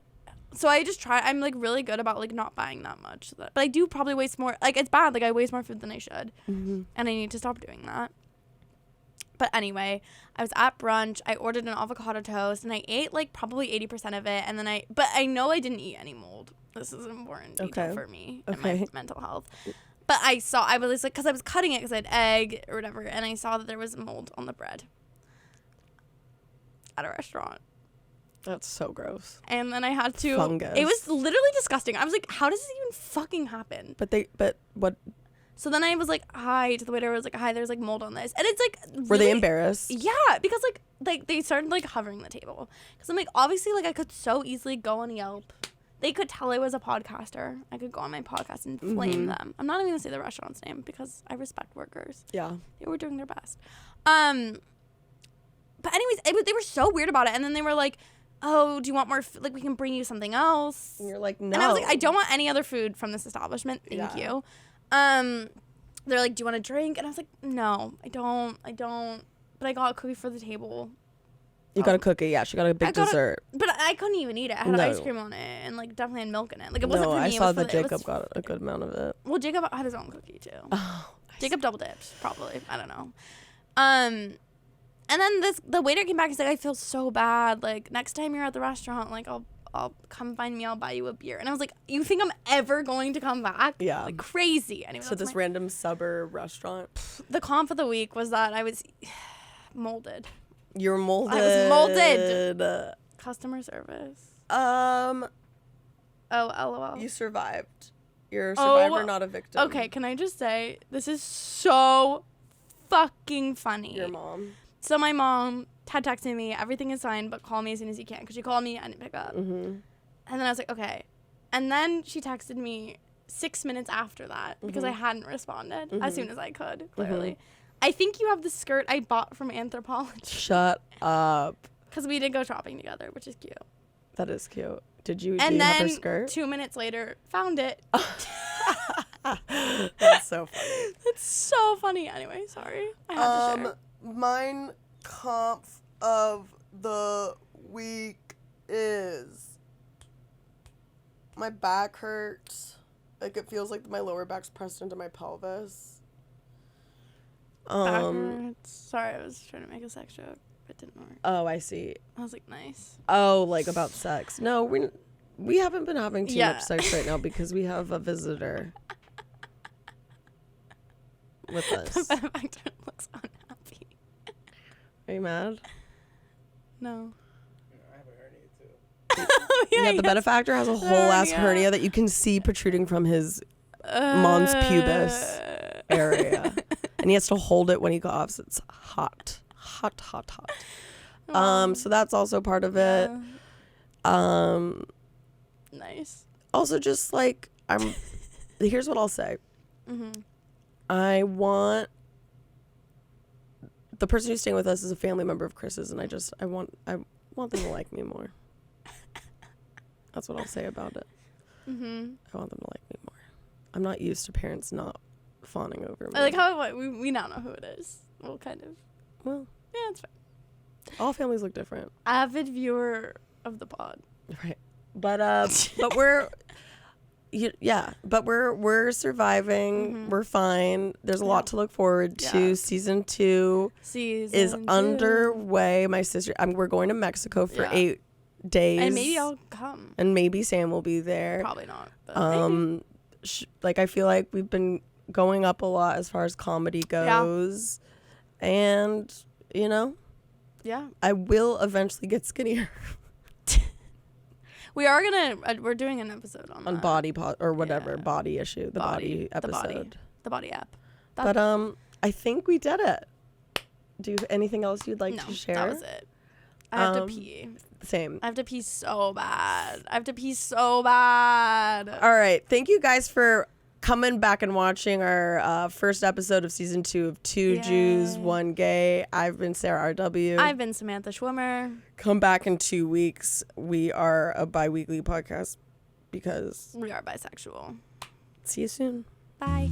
So I just I'm like really good about like not buying that much, but I do probably waste more. Like it's bad. Like I waste more food than I should, and I need to stop doing that. But anyway, I was at brunch. I ordered an avocado toast, and I ate like probably 80% of it, and then but I know I didn't eat any mold. This is an important detail for me and my mental health. But I was like, because I was cutting it because I had egg or whatever, and I saw that there was mold on the bread at a restaurant. That's so gross. And then I had to. Fungus. It was literally disgusting. I was like, how does this even fucking happen? But what? So then I was like, hi to the waiter. I was like, hi, there's like mold on this. And it's like. Really, were they embarrassed? Yeah, because like they started like hovering the table. Because I'm like, obviously, like I could so easily go on Yelp. They could tell I was a podcaster. I could go on my podcast and flame them. I'm not even going to say the restaurant's name because I respect workers. Yeah. They were doing their best. But anyways, they were so weird about it. And then they were like, oh, do you want more like we can bring you something else? And you're like, no. And I was like, I don't want any other food from this establishment. Thank you. They're like, do you want a drink? And I was like, no, I don't. But I got a cookie for the table. You got a cookie, yeah. She got a big dessert. But I couldn't even eat it. I had ice cream on it and like definitely had milk in it. Like it wasn't for me. I saw that Jacob got a good amount of it. Well, Jacob had his own cookie too. Oh, Jacob double dipped, probably. I don't know. And then the waiter came back and said, I feel so bad. Like next time you're at the restaurant, like I'll come find me. I'll buy you a beer. And I was like, you think I'm ever going to come back? Yeah. Like crazy. Anyway, so this random suburb restaurant. The comp of the week was that I was molded. You were molded. I was molded. Customer service. Oh, LOL. You survived. You're a survivor, not a victim. Okay, can I just say, this is so fucking funny. Your mom. So my mom had texted me, everything is fine, but call me as soon as you can. Because she called me, I didn't pick up. Mm-hmm. And then I was like, okay. And then she texted me 6 minutes after that because I hadn't responded as soon as I could, clearly. I think you have the skirt I bought from Anthropology. Shut up. Because we did go shopping together, which is cute. That is cute. Do you and have her then skirt? 2 minutes later, found it. That's so funny. That's so funny. Anyway, sorry. I had to share. Mine comp of the week is my back hurts. Like it feels like my lower back's pressed into my pelvis. Back hurts. Sorry, I was trying to make a sex joke, but it didn't work. Oh, I see. I was like, nice. Oh, like about sex. No, we haven't been having too Yeah. much sex right now because we have a visitor with us. The benefactor looks unhappy. Are you mad? No. I have a hernia too. Yeah, the benefactor has a whole ass hernia that you can see protruding from his mons pubis area. And he has to hold it when he coughs. It's hot. Hot, hot, hot. So that's also part of it. Nice. Also just like here's what I'll say. Mm-hmm. I want the person who's staying with us is a family member of Chris's, and I want them to like me more. That's what I'll say about it. Mm-hmm. I want them to like me more. I'm not used to parents not fawning over me. I like how we now know who it is. Well, kind of. Well, Yeah, it's fine. all families look different. Avid viewer of the pod. Right. But we're but we're surviving. Mm-hmm. We're fine. There's a lot to look forward to. Yeah. Season 2 is underway. My sister we're going to Mexico for 8 days. And maybe I'll come. And maybe Sam will be there. Probably not. But maybe. Like I feel like we've been going up a lot as far as comedy goes. And, Yeah. I will eventually get skinnier. We're doing an episode on that. Body or whatever, body issue, the body episode. The body app. But I think we did it. Do you have anything else you'd like to share? That was it. I have to pee. Same. I have to pee so bad. All right. Thank you guys for coming back and watching our first episode of season 2 of Two Jews, One Gay. I've been Sarah RW. I've been Samantha Schwimmer. Come back in 2 weeks. We are a bi-weekly podcast because we are bisexual. see you soon. Bye.